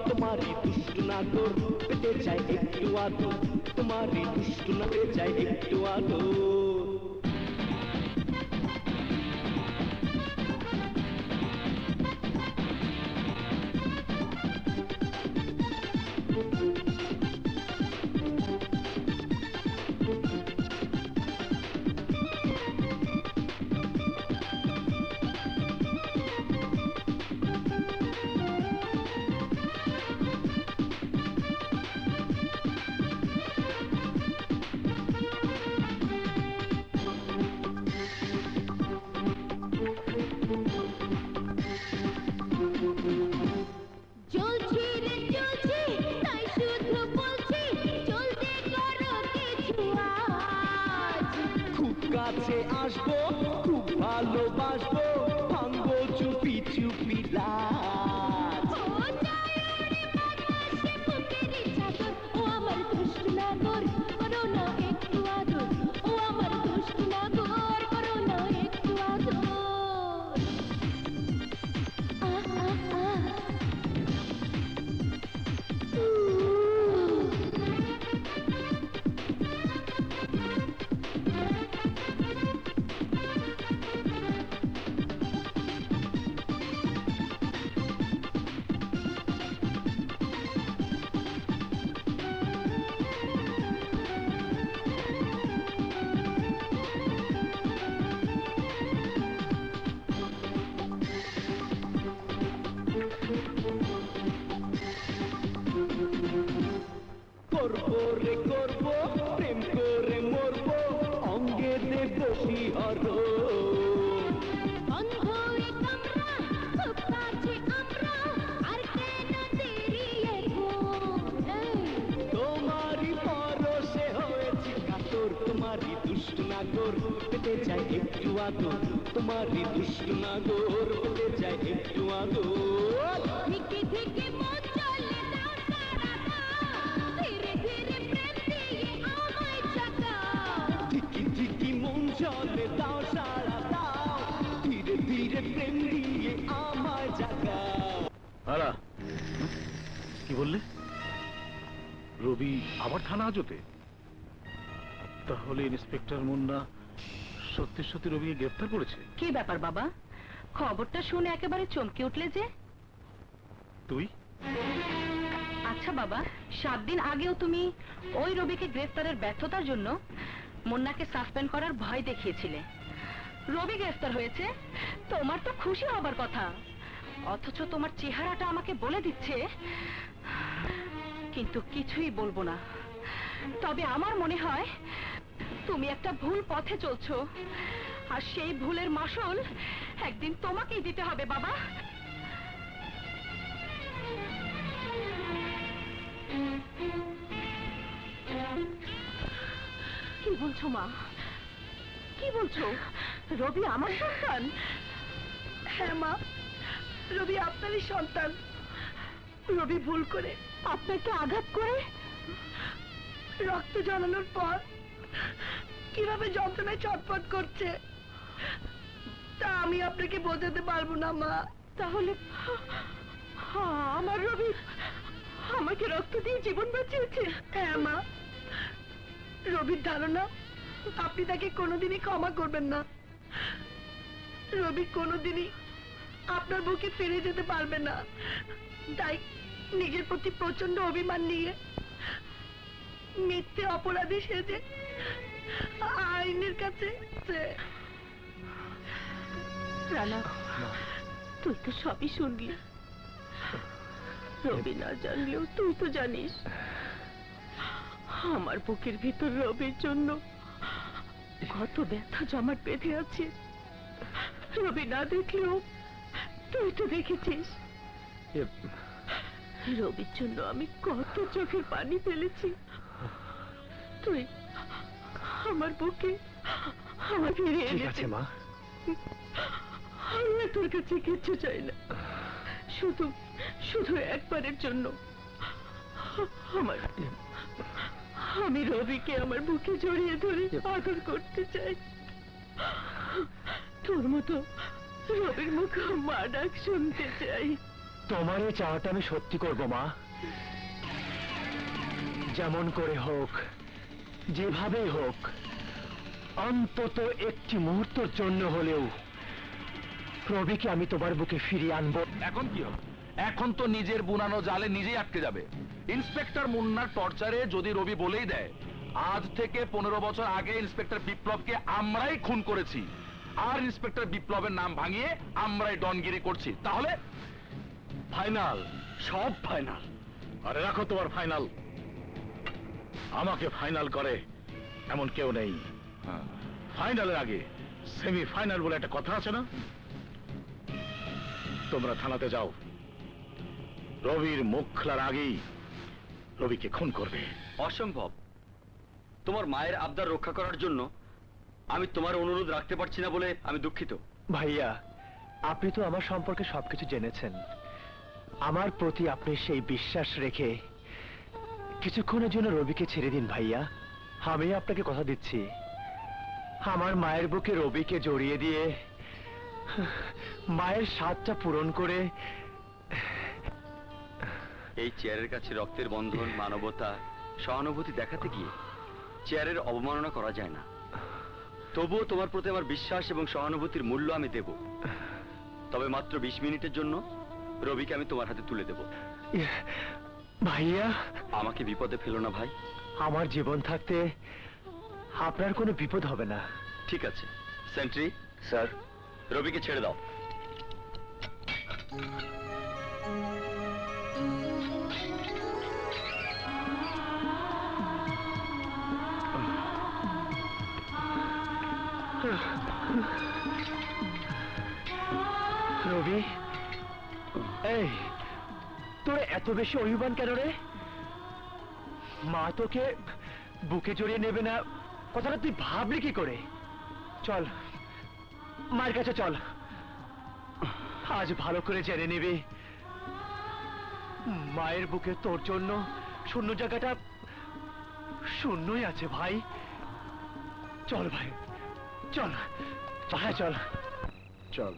तुम्हारी दुष्ट नागोर पेटे चाहे एक आदो, तुम्हारी दुष्ट न पेटे चाहे एक आदो। কাছে আসবো, খুব ভালোবাসবো, ভাঙবো চুপি চুপি লাজ। ও আমার দুষ্ট নাগর, করো না একটু আদর। ও আমার দুষ্ট নাগর, করো না একটু আদর। করবো রে করবো, প্রেম করে মরবো, অঙ্গে দেব শিহরণ। বন্ধ এ কামরা, খুব কাছে আমরা, আর কেন দেরি এখন? তোমারই পরশে হয়েছি কাতর, তোমারই দুষ্ট নাগর, পেতে চাই একটু আদর। তোমারই দুষ্ট নাগর, পেতে চাই একটু আদর। ধিকে ধিকে মন চলে দাও সারা দাও, ধীরে ধীরে প্রেম দিয়ে আমায় জাগাও। ঠিকি ঠিকি মন চলে দাও সারা দাও, ধীরে ধীরে প্রেম দিয়ে আমায় জাগাও। আরা কি বললে? রবি আবার থানা হাজতে? তাহলে ইন্সপেক্টর মুন্না সত্যি সত্যি রবিকে গ্রেফতার করেছে? কি ব্যাপার বাবা, খবরটা শুনে একেবারে চমকে উঠলে যে? তুই? আচ্ছা বাবা, 7 দিন আগেও তুমি ওই রবিকে গ্রেফতারের ব্যর্থতার জন্য মুন্নাকে সাসপেন্ড করার ভয় দেখিয়েছিলে। রবি গ্রেফতার হয়েছে, তোমার তো খুশি হবার কথা, অথচ তোমার চেহারাটা আমাকে বলে দিচ্ছে। কিন্তু কিছুই বলবো না। তবে আমার মনে হয় তুমি একটা ভুল পথে চলছো, আর সেই ভুলের মাসুল একদিন তোমাকেই দিতে হবে বাবা। কি বলছো মা, কি বলছো? রবি আমার সন্তান? হ্যাঁ মা, রবি আপনারই সন্তান। রবি ভুল করে আপনাকে আঘাত করে রক্ত ঝরানোর পর কিভাবে যন্ত্রণায় ছটফট করছে তা আমি আপনাকে বোঝাতে পারবো না মা। তাহলে আমার রবি আমাকে রক্ত দিয়ে জীবন বাঁচিয়েছে? হ্যাঁ মা, রবির ধারণা আপনি তাকে কোনোদিনই ক্ষমা করবেন না। রবি কোনোদিনই আপনার বুকে ফিরে যেতে পারবে না, তাই নিজের প্রতি প্রচন্ড অভিমান নিয়ে মিথ্যে অপরাধী সেজে আইনের কাছে রানা, তুই তো সবই শুনলি। রবি না জানলেও তুই তো জানিস আমার বুকের ভিতর রবির জন্য কত ব্যথা জমাট বেঁধে আছে। রবি না দেখলেও তুই তো দেখেছিস রবির জন্য আমি কত চোখের পানি ফেলেছি। তুই আমার বুকে আমার ফিরে এনেছে মা, আমি তোর কাছে কিচ্ছু চাই না, শুধু শুধু একবারের জন্য আমি রবিকে আমার বুকে জড়িয়ে ধরে আদর করতে চাই। তোর মতো রবির মুখে মা ডাক শুনতে চাই। তোমার এই চাওয়াটা আমি সত্যি করব মা, যেমন করে হোক, যেভাবেই হোক, অন্তত একটি মুহূর্তের জন্য হলেও রবিকে আমি তোমার বুকে ফিরিয়ে আনবো। এখন কি হবে? এখন তো নিজের বুনানো জালে নিজেই আটকে যাবে। ইন্সপেক্টর মুন্নার টর্চারে যদি রবি বলেই দেয় আজ থেকে 15 বছর আগে ইন্সপেক্টর বিপ্লবকে আমরাই খুন করেছি, আর ইন্সপেক্টর বিপ্লবের নাম ভাঙিয়ে আমরাই ডনগিরি করছি, তাহলে ফাইনাল, সব ফাইনাল। আরে রাখো তোমার ফাইনাল, আমাকে ফাইনাল করে এমন কেউ নেই। ফাইনালের আগে সেমিফাইনাল বলে একটা কথা আছে না? তোমরা থানাতে যাও, রবির মুখ খোলার আগেই রবিকে খুন করবে। অসম্ভব। তোমার মায়ের আবদার রক্ষা করার জন্য আমি তোমার অনুরোধ রাখতে পারছি না বলে আমি দুঃখিত। ভাইয়া, আপনি তো আমার সম্পর্কে সবকিছু জেনেছেন। আমার প্রতি আপনি সেই বিশ্বাস রেখে কিছুক্ষণের জন্য রবিকে ছেড়ে দিন ভাইয়া। আমি আপনাকে কথা দিচ্ছি, আমার মায়ের বুকে রবিকে জড়িয়ে দিয়ে মায়ের স্বাদটা পূরণ করে এই চেয়ারের কাছে রক্তের বন্ধন, মানবতা, সহানুভূতি দেখাতে গিয়ে চেয়ারের অবমাননা করা যায় না। তবুও তোমার প্রতি আমার বিশ্বাস এবং সহানুভূতির মূল্য আমি দেব। তবে মাত্র 20 মিনিটের জন্য রবিকে আমি তোমার হাতে তুলে দেব। ভাইয়া, আমাকে বিপদে ফেলো না ভাই। আমার জীবন থাকতে আপনার কোনো বিপদ হবে না। ঠিক আছে সেন্ট্রি স্যার, রবিকে ছেড়ে দাও। রবি, এই তোর এত বেশি অভিমান কেন রে? মা তোকে বুকে জড়িয়ে নেবে না কথাটা তুই ভাবলি কি করে? চল মায়ের কাছে চল, আজ ভালো করে জেনে নিবি মায়ের বুকে তোর জন্য শূন্য জায়গাটা শূন্যই আছে ভাই। চল ভাই, চল ভাই, চল চল।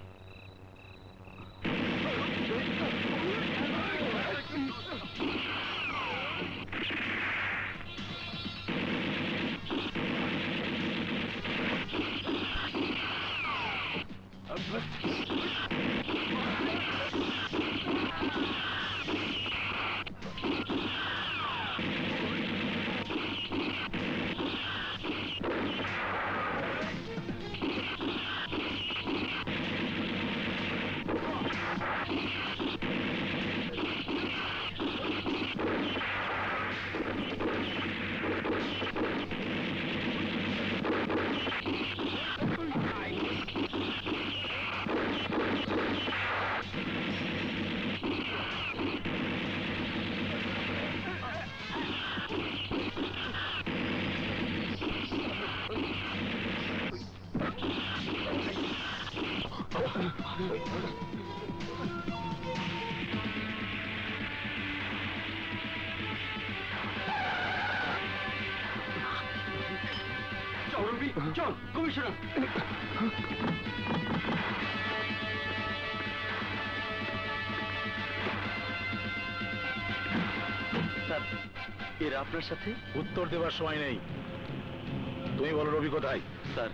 চল রবি, চল কমিশনার। স্যার, এরা আপনার সাথে? উত্তর দেবার সময় নেই, তুমি বলো রবি কোথায়? স্যার,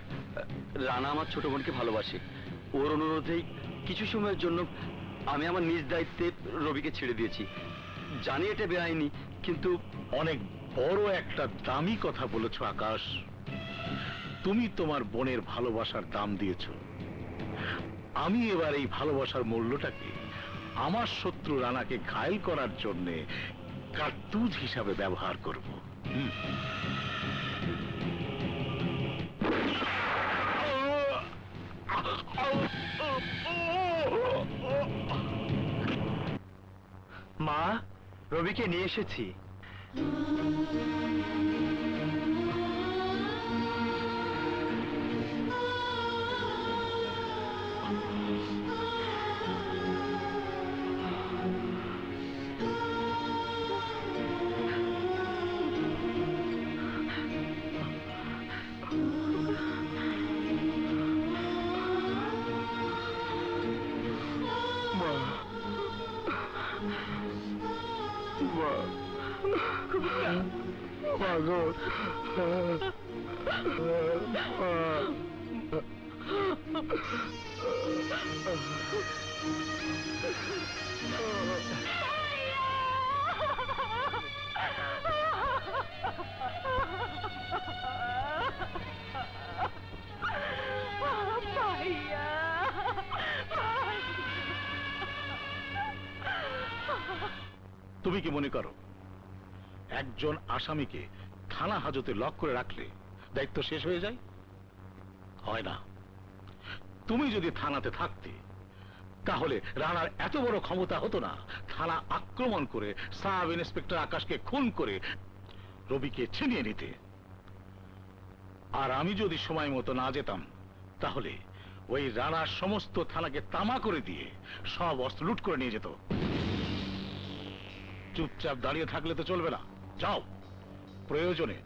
রানা আমার ছোট বোনকে ভালোবাসে। ওর অনুরোধেই কিছু সময়ের জন্য আমি আমার নিজ দায়িত্বে রবিকে ছেড়ে দিয়েছি। জানি এটা বেআইনি, কিন্তু অনেক বড় একটা দামি কথা বলেছ আকাশ। তুমি তোমার বোনের ভালোবাসার দাম দিয়েছ। আমি এবার এই ভালোবাসার মূল্যটাকে আমার শত্রু রানাকে ঘায়েল করার জন্য কার্তুজ হিসাবে ব্যবহার করব। মা, রবিকে নিয়ে এসেছি। তুমি কি মনে করো একজন আসামিকে থানা হাজতে লক করে রাখলে দায়িত্ব শেষ হয়ে যায়? হয় না। তুমি যদি থানাতে থাকতে তাহলে রানার এত বড় ক্ষমতা হতো না থানা আক্রমণ করে সাব ইন্সপেক্টর আকাশকে খুন করে রবিকে ছিনিয়ে নিতে। আর আমি যদি সময় মতো না যেতাম তাহলে ওই রানার সমস্ত থানাকে তামা করে দিয়ে সব অস্ত্র লুট করে নিয়ে যেত। চুপচাপ দাঁড়িয়ে থাকলে তো চলবে না, যাও প্রয়োজনে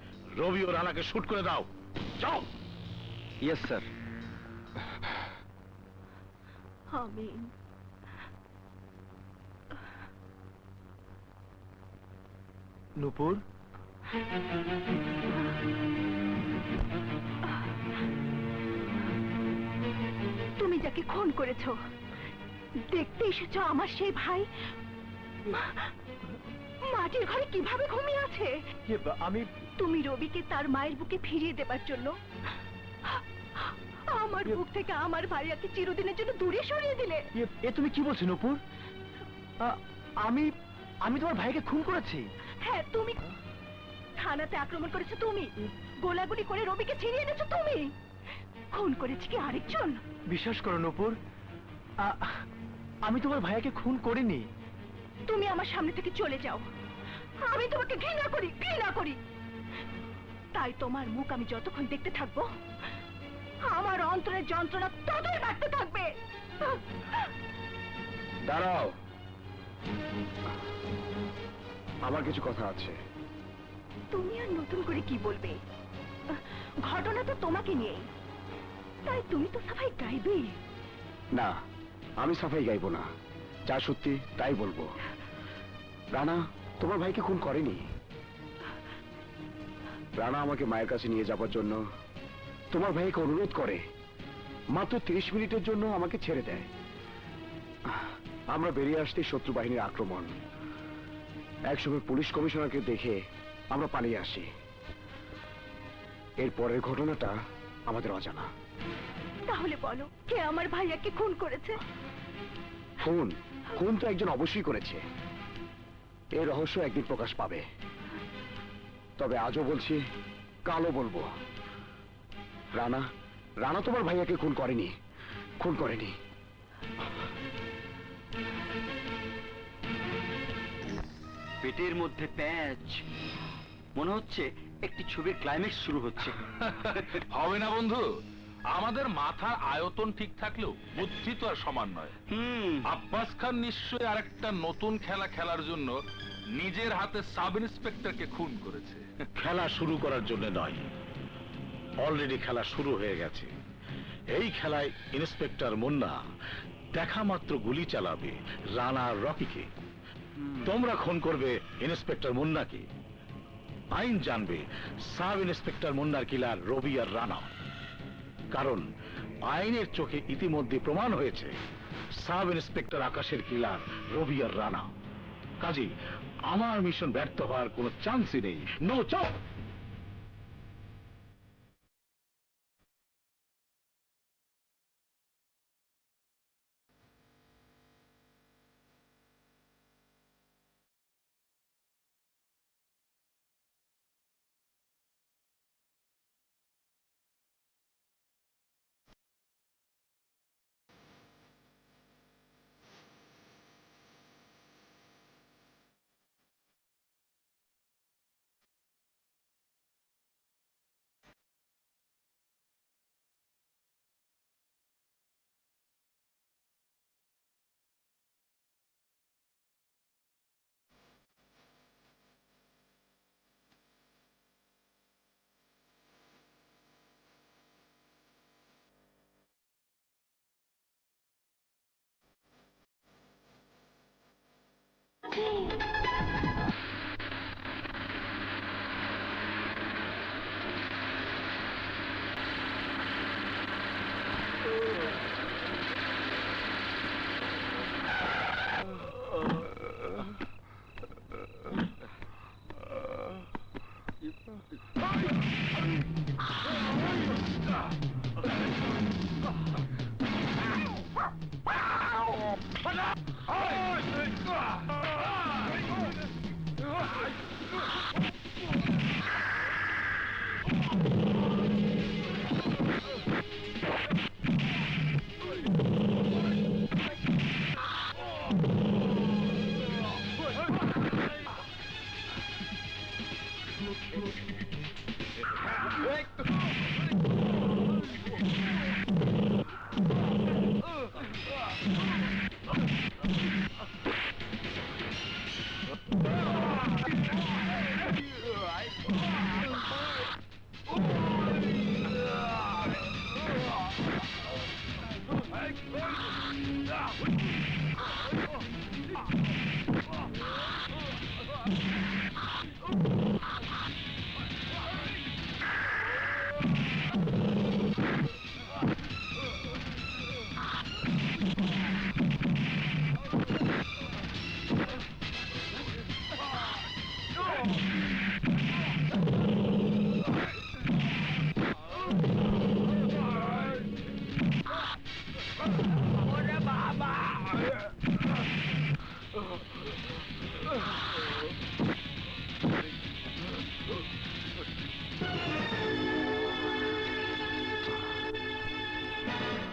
রবি ও রানাকে শুট করে দাও, যাও। Yes sir. আমিন। নূপুর, তুমি যাকে খুন করেছো, দেখতে এসেছো আমার সেই ভাই মাটির ঘরে কিভাবে ঘুমিয়ে আছে। আমি তুমি রবিকে তার মায়ের বুকে ফিরিয়ে দেবার জন্য আমার বুক থেকে আমার ভাইয়াকে চিরদিনের জন্য দূরে সরিয়ে দিলে। এ তুমি কি বলছো নূপুর? আমি আমি তোমার ভাইকে খুন করেছি? হ্যাঁ তুমি। থানাতে আক্রমণ করেছো তুমি, গোলাগুলি করে রবিকে ছিনিয়ে এনেছো তুমি। খুন করেছে কি আরেকজন? বিশ্বাস করো নূপুর, আমি তোমার ভাইকে খুন করিনি। তুমি আমার সামনে থেকে চলে যাও। আমি তোমাকে ঘৃণা করি, ঘৃণা করি। তাই তোমার মুখ আমি যতক্ষণ দেখতে থাকবো আমার অন্তরের যন্ত্রণা ততই বাড়তে থাকবে। দাঁড়াও, আমার কিছু কথা আছে। তুমি আর নতুন করে কি বলবে? ঘটনা তো তোমাকে নিয়েই, তাই তুমি তো সাফাই গাইবে। না, আমি সাফাই গাইবো না, যা সত্যি তাই বলবো। রানা তোমার ভাইকে খুন করেনি। রানা আমাকে মায়ের কাছে নিয়ে যাবার জন্য তোমার ভাইকে অনুরোধ করে, মাত্র 30 মিনিটের জন্য আমাকে ছেড়ে দেয়। আমরা বেরিয়ে আসতে শত্রু বাহিনীর আক্রমণ। একসময় পুলিশ কমিশনারকে দেখে আমরা পালিয়ে আসি। এর পরের ঘটনাটা আমাদের অজানা। তাহলে বলো, কে আমার ভাইয়াকে খুন করেছে? খুন খুন তো একজন অবশ্যই করেছে। এই রহস্য একদিন প্রকাশ পাবে। তবে আজও বলছি, কালও বলবো, রানা রানা তোমার ভাইয়াকে খুন করেনি, খুন করেনি। পেটের মধ্যে প্যাঁচ, মনে হচ্ছে একটি ছবির ক্লাইম্যাক্স শুরু হচ্ছে। হবে না বন্ধু, আমাদের মাথার আয়তন ঠিক থাকলেও বুদ্ধি তো আর সমান নয়। আব্বাস খান নিশ্চয়ই আরেকটা নতুন খেলা খেলার জন্য নিজের হাতে সাব ইন্সপেক্টরকে খুন করেছে। খেলা শুরু করার জন্য নয়, অলরেডি খেলা শুরু হয়ে গেছে। এই খেলায় ইন্সপেক্টর মুন্না দেখা মাত্র গুলি চালাবে রানা আর রকিকে। তোমরা খুন করবে ইন্সপেক্টর মুন্নাকে। আইন জানবে সাব ইন্সপেক্টর মুন্নার কিলার রবি আর রানা। কারণ আইনের চোখে ইতিমধ্যে প্রমাণ হয়েছে সাব ইন্সপেক্টর আকাশের কিলার রবি আর রানা। কাজী আমার মিশন ব্যর্থ হওয়ার কোনো চান্সই নেই। নো চাপ।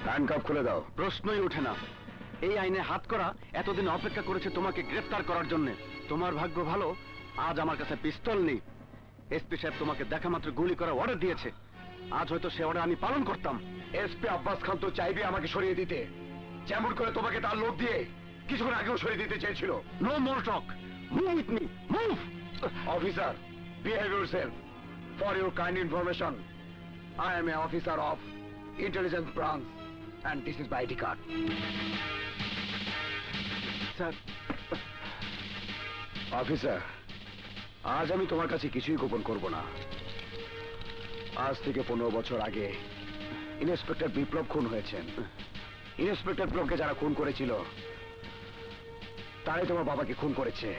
হ্যান্ডকাপ খুলে দাও। প্রশ্নই ওঠে না। এই আইনে হাত করা এতদিন অপেক্ষা করেছে তোমাকে গ্রেফতার করার জন্য। তোমার ভাগ্য ভালো, আজ আমার কাছে পিস্তল নেই। এসপি সাহেব তোমাকে দেখা মাত্র গুলি করার অর্ডার দিয়েছে। আজ হয়তো সে অর্ডার আমি পালন করতাম। এসপি আব্বাস খান তো চাইবে আমাকে সরিয়ে দিতে, যেমন করে তোমাকে তার লোভ দিয়ে কিছুক্ষণ আগেও সরিয়ে দিতে চেয়েছিল। No more talk, move with me, move. Officer, behave yourself. For your kind information, I am an officer of intelligence branch and this is my ID card. Sir. Officer, আজ আমি তোমার কাছে কিছুই গোপন করব না। আজ থেকে 15 বছর আগে ইন্সপেক্টর বিপ্লব খুন হয়েছেন। ইন্সপেক্টর বিপ্লবকে যারা খুন করেছিল তারাই তোমার বাবাকে খুন করেছে।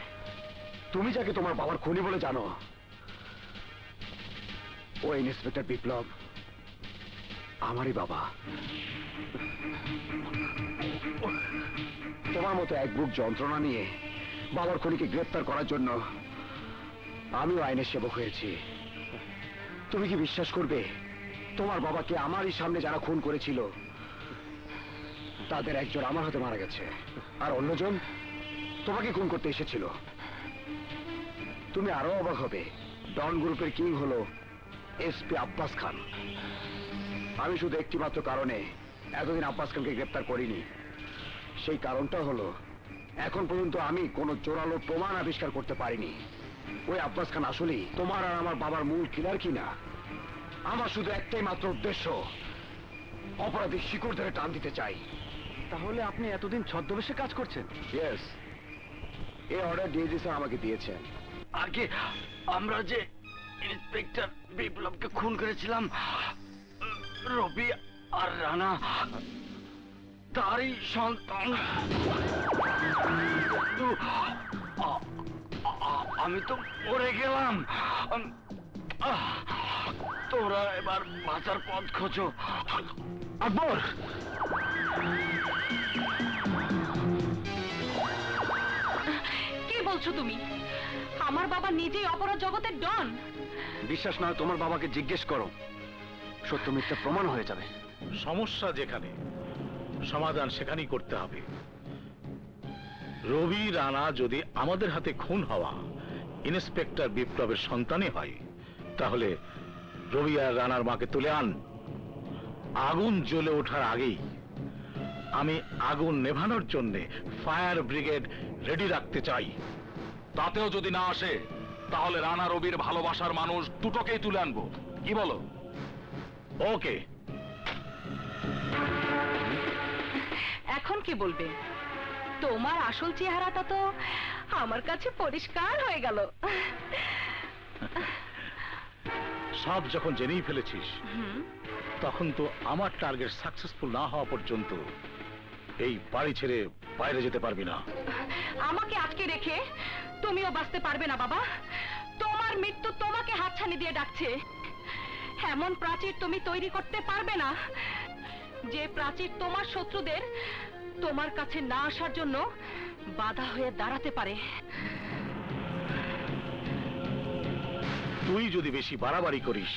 তুমি যাকে তোমার বাবার খুনি বলে জানো, ও ইন্সপেক্টর বিপ্লব আমারই বাবা। তোমার মতো এক বুক যন্ত্রণা নিয়ে বাবার খুনিকে গ্রেফতার করার জন্য আমিও আইনের সেবক হয়েছি। তুমি কি বিশ্বাস করবে, তোমার বাবাকে আমারই সামনে যারা খুন করেছিল তাদের একজন আমার হাতে মারা গেছে, আর অন্যজন তোমাকে খুন করতে এসেছিল। তুমি আরো অবাক হবে, ডন গ্রুপের কিং হলো এসপি আব্বাস খান। আমি শুধু একটি মাত্র কারণে এতদিন আব্বাস খানকে গ্রেফতার করিনি। সেই কারণটা হলো এখন পর্যন্ত আমি কোনো জোরালো প্রমাণ আবিষ্কার করতে পারিনি ওই আব্বাস খান আসলেই তোমার আর আমার বাবার মূল কিলার কিনা। আমার শুধু একটাই মাত্র উদ্দেশ্য, অপরাধী শিকড় ধরে টান দিতে চাই। তাহলে আপনি এতদিন ছদ্মবেশে কাজ করছেন? ইয়েস, এই অর্ডার ডিআইজি স্যার আমাকে দিয়েছেন। আগে আমরা যে ইন্সপেক্টর বিপ্লবকে খুন করেছিলাম, রবি আর রানা তারই সন্তান। আমি তো মরে গেলাম। তোরা এবার বাঁচার পথ খোঁজো। আকবর, কি বলছো তুমি? আমার বাবা নিজেই অপরাধ জগতের ডন। বিশ্বাস না হয় তোমার বাবাকে জিজ্ঞেস করো, সত্য মিথ্যা প্রমাণ হয়ে যাবে। সমস্যা যেখানে, সমাধান সেখানেই করতে হবে। রবি রানা যদি আমাদের হাতে খুন হওয়া ইন্সপেক্টর বিপ্লবের সন্তানই হয়, তাহলে রবি আর রানার মাকে তুলে আন। আগুন জ্বলে ওঠার আগেই আমি আগুন নেভানোর জন্য ফায়ার ব্রিগেড রেডি রাখতে চাই। তাতেও যদি না আসে, তাহলে রানা রবির ভালোবাসার মানুষ দুটোকেই তুলে আনবো। কি বলো? ওকে। এখন কি বলবে? তোমার আসল চেহারাটা তো আমার কাছে পরিষ্কার হয়ে গেল। সব যখন জেনেই ফেলেছিস, তখন তো আমার টার্গেট সাকসেসফুল না হওয়া পর্যন্ত এই বাড়ি ছেড়ে বাইরে যেতে পারবি না। আমাকে আটকে রেখে তুমিও বাঁচতে পারবে না বাবা। তোমার মৃত্যু তোমাকে হাতছানি দিয়ে ডাকছে। এমন প্রাচীর তুমি তৈরি করতে পারবে না যে প্রাচীর তোমার শত্রুদের তোমার কাছে না আসার জন্য বাধা হয়ে দাঁড়াতে পারে। তুই যদি বেশি বাড়াবাড়ি করিস,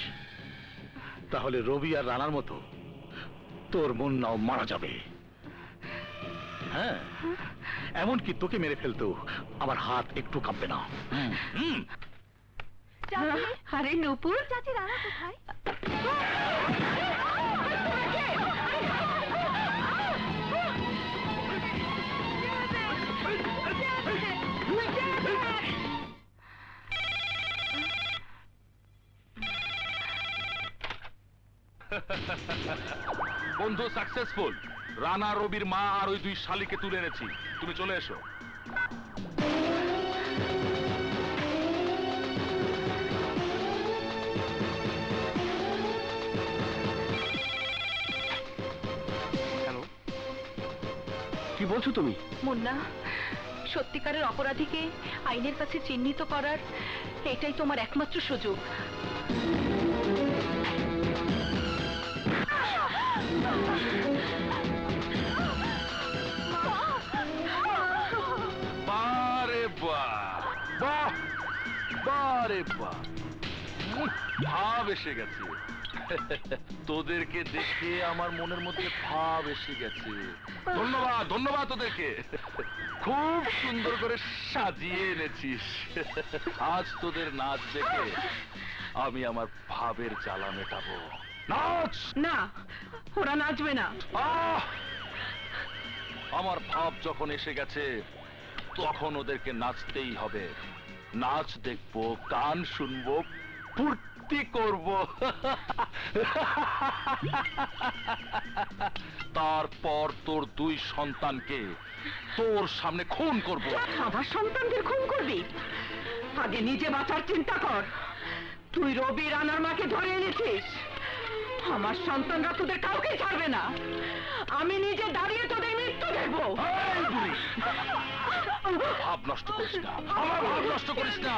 তাহলে রবি আর রানার মতো তোর মুন্নাও মারা যাবে। হ্যাঁ, এমনকি তোকে মেরে ফেলতেও আমার হাত একটু কাঁপবে না। আরে নূপুর, চাচি রানা কোথায়? বন্ধু সাকসেসফুল। রানা রবির মা আর ওই দুই শালিকে তুলে এনেছি। তুমি চলে এসো। কি বলছো তুমি? মুন্না, সত্যিকারের অপরাধীকে আইনের কাছে চিহ্নিত করার এটাই তোমার একমাত্র সুযোগ। বারে বা ভাব এসে গেছে। তোদেরকে দেখে আমার মনের মধ্যে ভাব এসে গেছে। ধন্যবাদ ধন্যবাদ তোদেরকে, খুব সুন্দর করে সাজিয়ে এনেছিস। আজ তোদের নাচ দেখে আমি আমার ভাবের জ্বালা মেটাবো। নাচ! না, ওরা নাচবে না। আমার ভাব যখন এসে গেছে তখন ওদেরকে নাচতেই হবে। নাচ দেখবো, গান শুনবো, ফুর্তি করব। তারপর তোর দুই সন্তানকে তোর সামনে খুন করব। আমার সন্তানদের খুন করবি? আগে নিজে বাঁচার চিন্তা কর। তুই রবি রানার মাকে ধরে এনেছিস। আমার সন্তানরা তোদের কাউকে ছাড়বে না। আমি নিজে দাঁড়িয়ে তোদের মৃত্যু দেখবো। ভাব নষ্ট করিস না, আমার ভাব নষ্ট করিস না।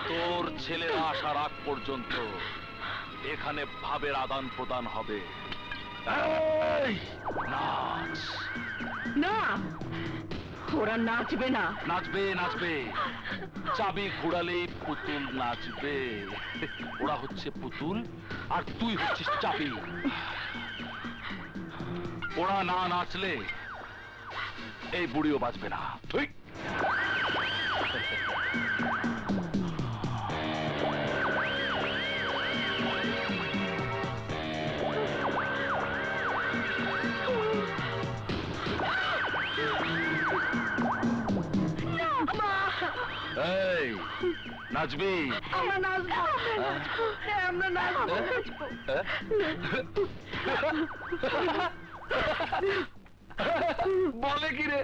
তোর ছেলেরা আসার আগ পর্যন্ত এখানে ভাবের আদান প্রদান হবে। এই, নাচ। না, ওরা নাচবে না। নাচবে নাচবে, চাবি ঘোরালেই পুতুল নাচবে। ওরা হচ্ছে পুতুল আর তুই হচ্ছিস চাবি। ওরা না নাচলে এই বুড়িও বাঁচবে না। তুই এই নাচবি? আমরা নাচবো, আমরা নাচবো। বলে কি রে?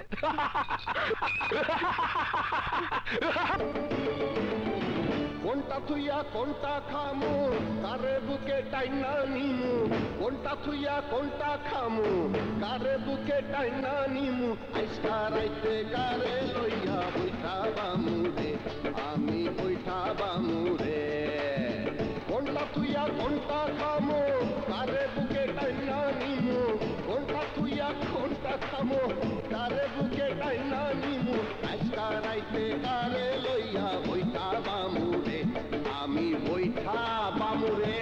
কোনটা থুইয়া কোনটা খামু, কারে বুকে টাইনা নিমু। কোনটা থুইয়া কোনটা খামু, কারে বুকে টাইনা নিমু। আইসা রাইতে কারে লইয়া বইঠা বামু রে, আমি বইঠা বামু রে। কোনটা থুইয়া কোনটা খামু, কারে বুকে টাইনা নিমু। কোনটা থুইয়া কোনটা খামু, কারে বুকে টাইনা নিমু। আইসা রাইতে কারে লইয়া বইঠা বামু রে, আমি বইঠা বামু রে।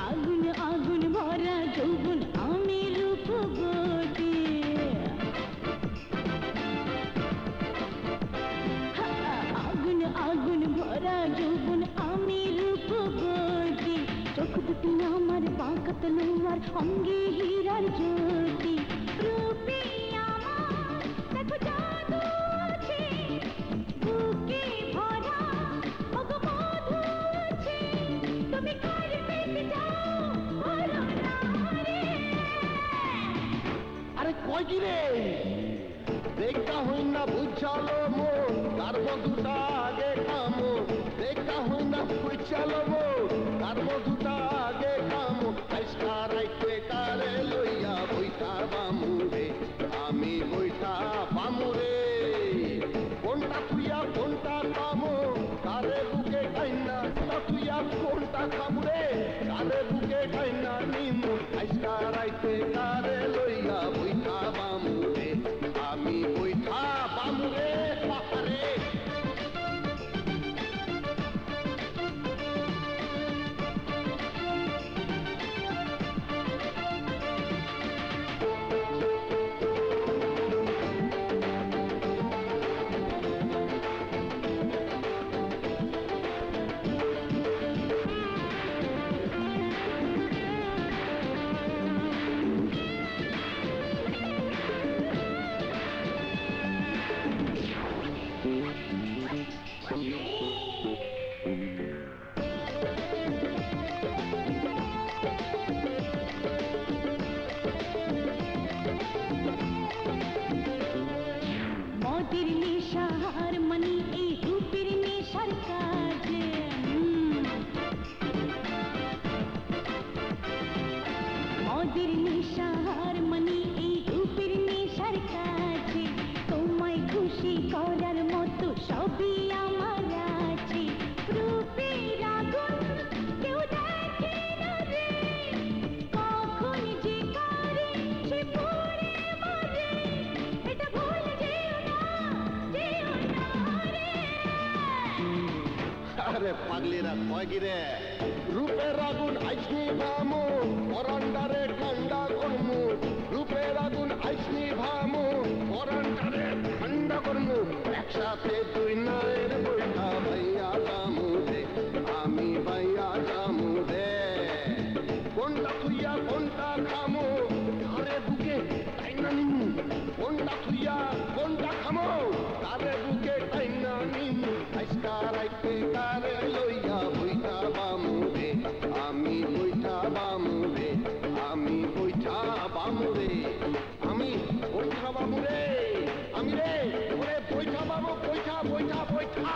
আগুন আগুন ভরা যৌবন আমি রূপবতী। আগুন আগুন ভরা যৌবন আমি রূপবতী। চোখ দুটি আমার বাঁকা তলোয়ার, অঙ্গে হীরার জ্যোতি। রূপে আমার দেখো জাদু আছে, বুকে ভরা ওগো মধু আছে। তুমি কার পেতে যাও বলো না রে। আরে কই কি রে? দেখা হই না বুঝালো মন, তার মধুটা আগে খামো। দেখা হই না বুঝালো মন, তার মধুটা আগে খামো। আইসা রাইতে কারে লইয়া বইটা বামু রে, আমি বইটা বামু রে। কোনটা থুইয়া কোনটা খামো, কারে বুকে টাইনা। থুইয়া কোনটা খামু রে, কারে বুকে টাইনা নিমু। আইসা রাইতে কারে লইয়া বইটা বামু রে, আমি বইটা বামু রে। বাপারে ওরে পাগলিরা কয় কি রে রূপের আগুন আইসনি ভামু পরান্ডারে ঠান্ডা করমু রূপের আগুন আইসনি ভামু পরান্ডারে ঠান্ডা করমু একসাথে তুই নয়ের বইটা ভাইয়া জামু রে আমি ভাইয়া জামু রে কোনটা তুইয়া কোনটা খামু ঘরে বুকে টাইনা নিমু কোনটা তুইয়া কোনটা খামু তারে বুকে টাইনা নিমু আইসকা রাইতে তারে লইয়া বইটা বামু রে আমি বইটা বামু রে আমি বইটা বামু রে আমি বইটা বামু রে আমি রে ওরে বইটা বামু বইটা বইটা বইটা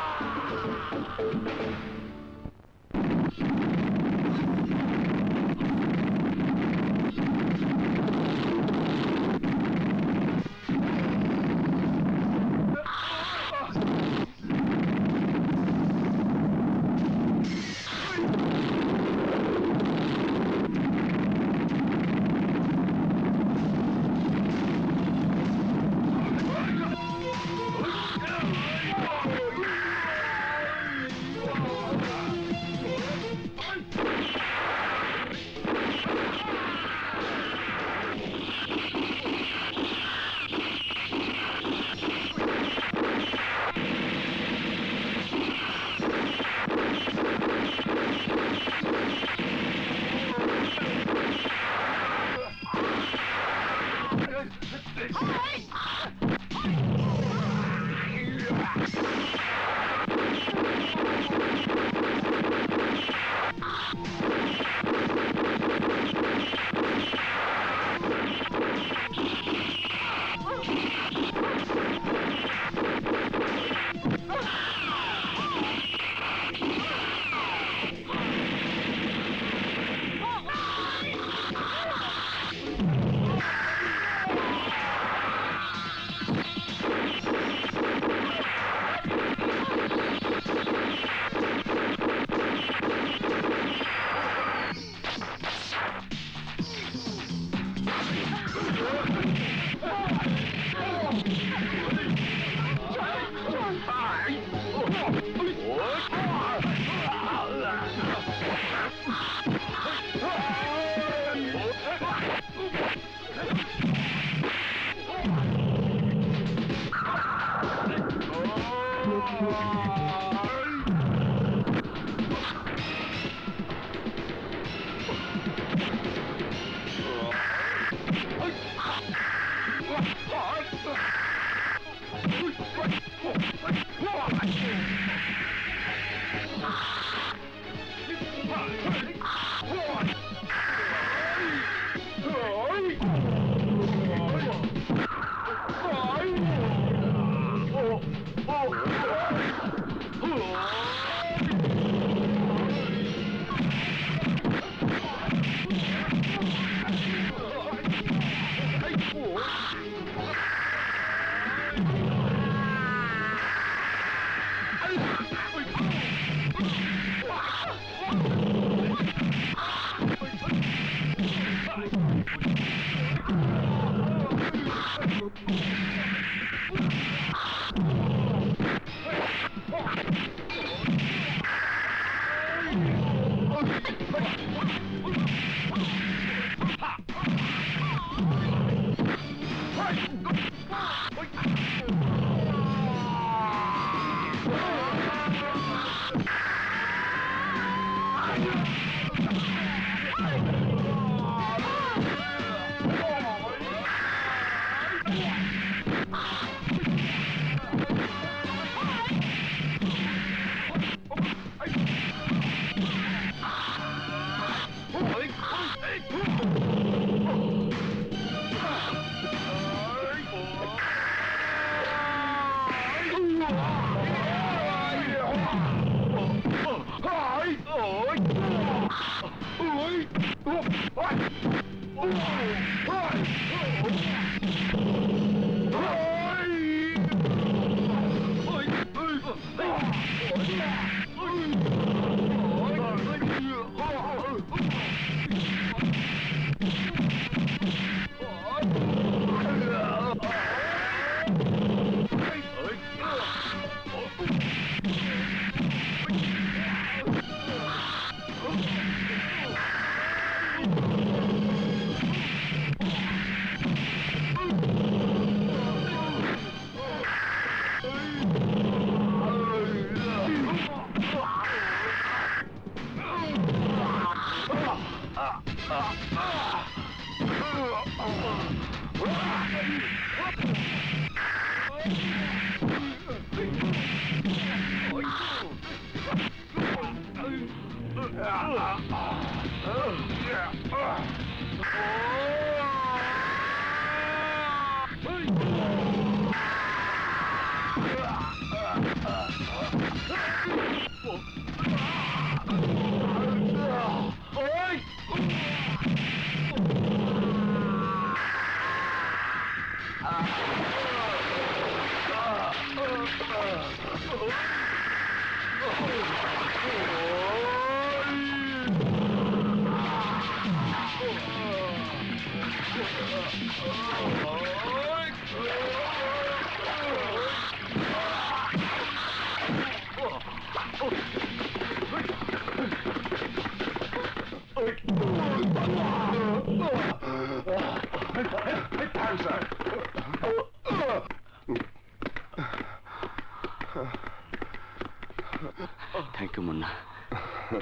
thank you Munna,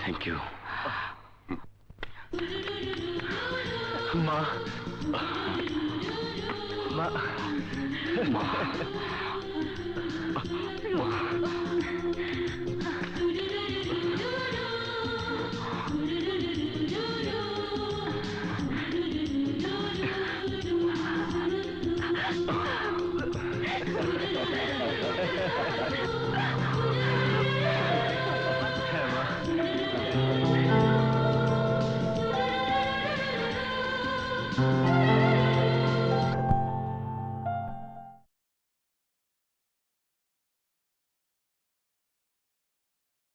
thank you. মা মা মা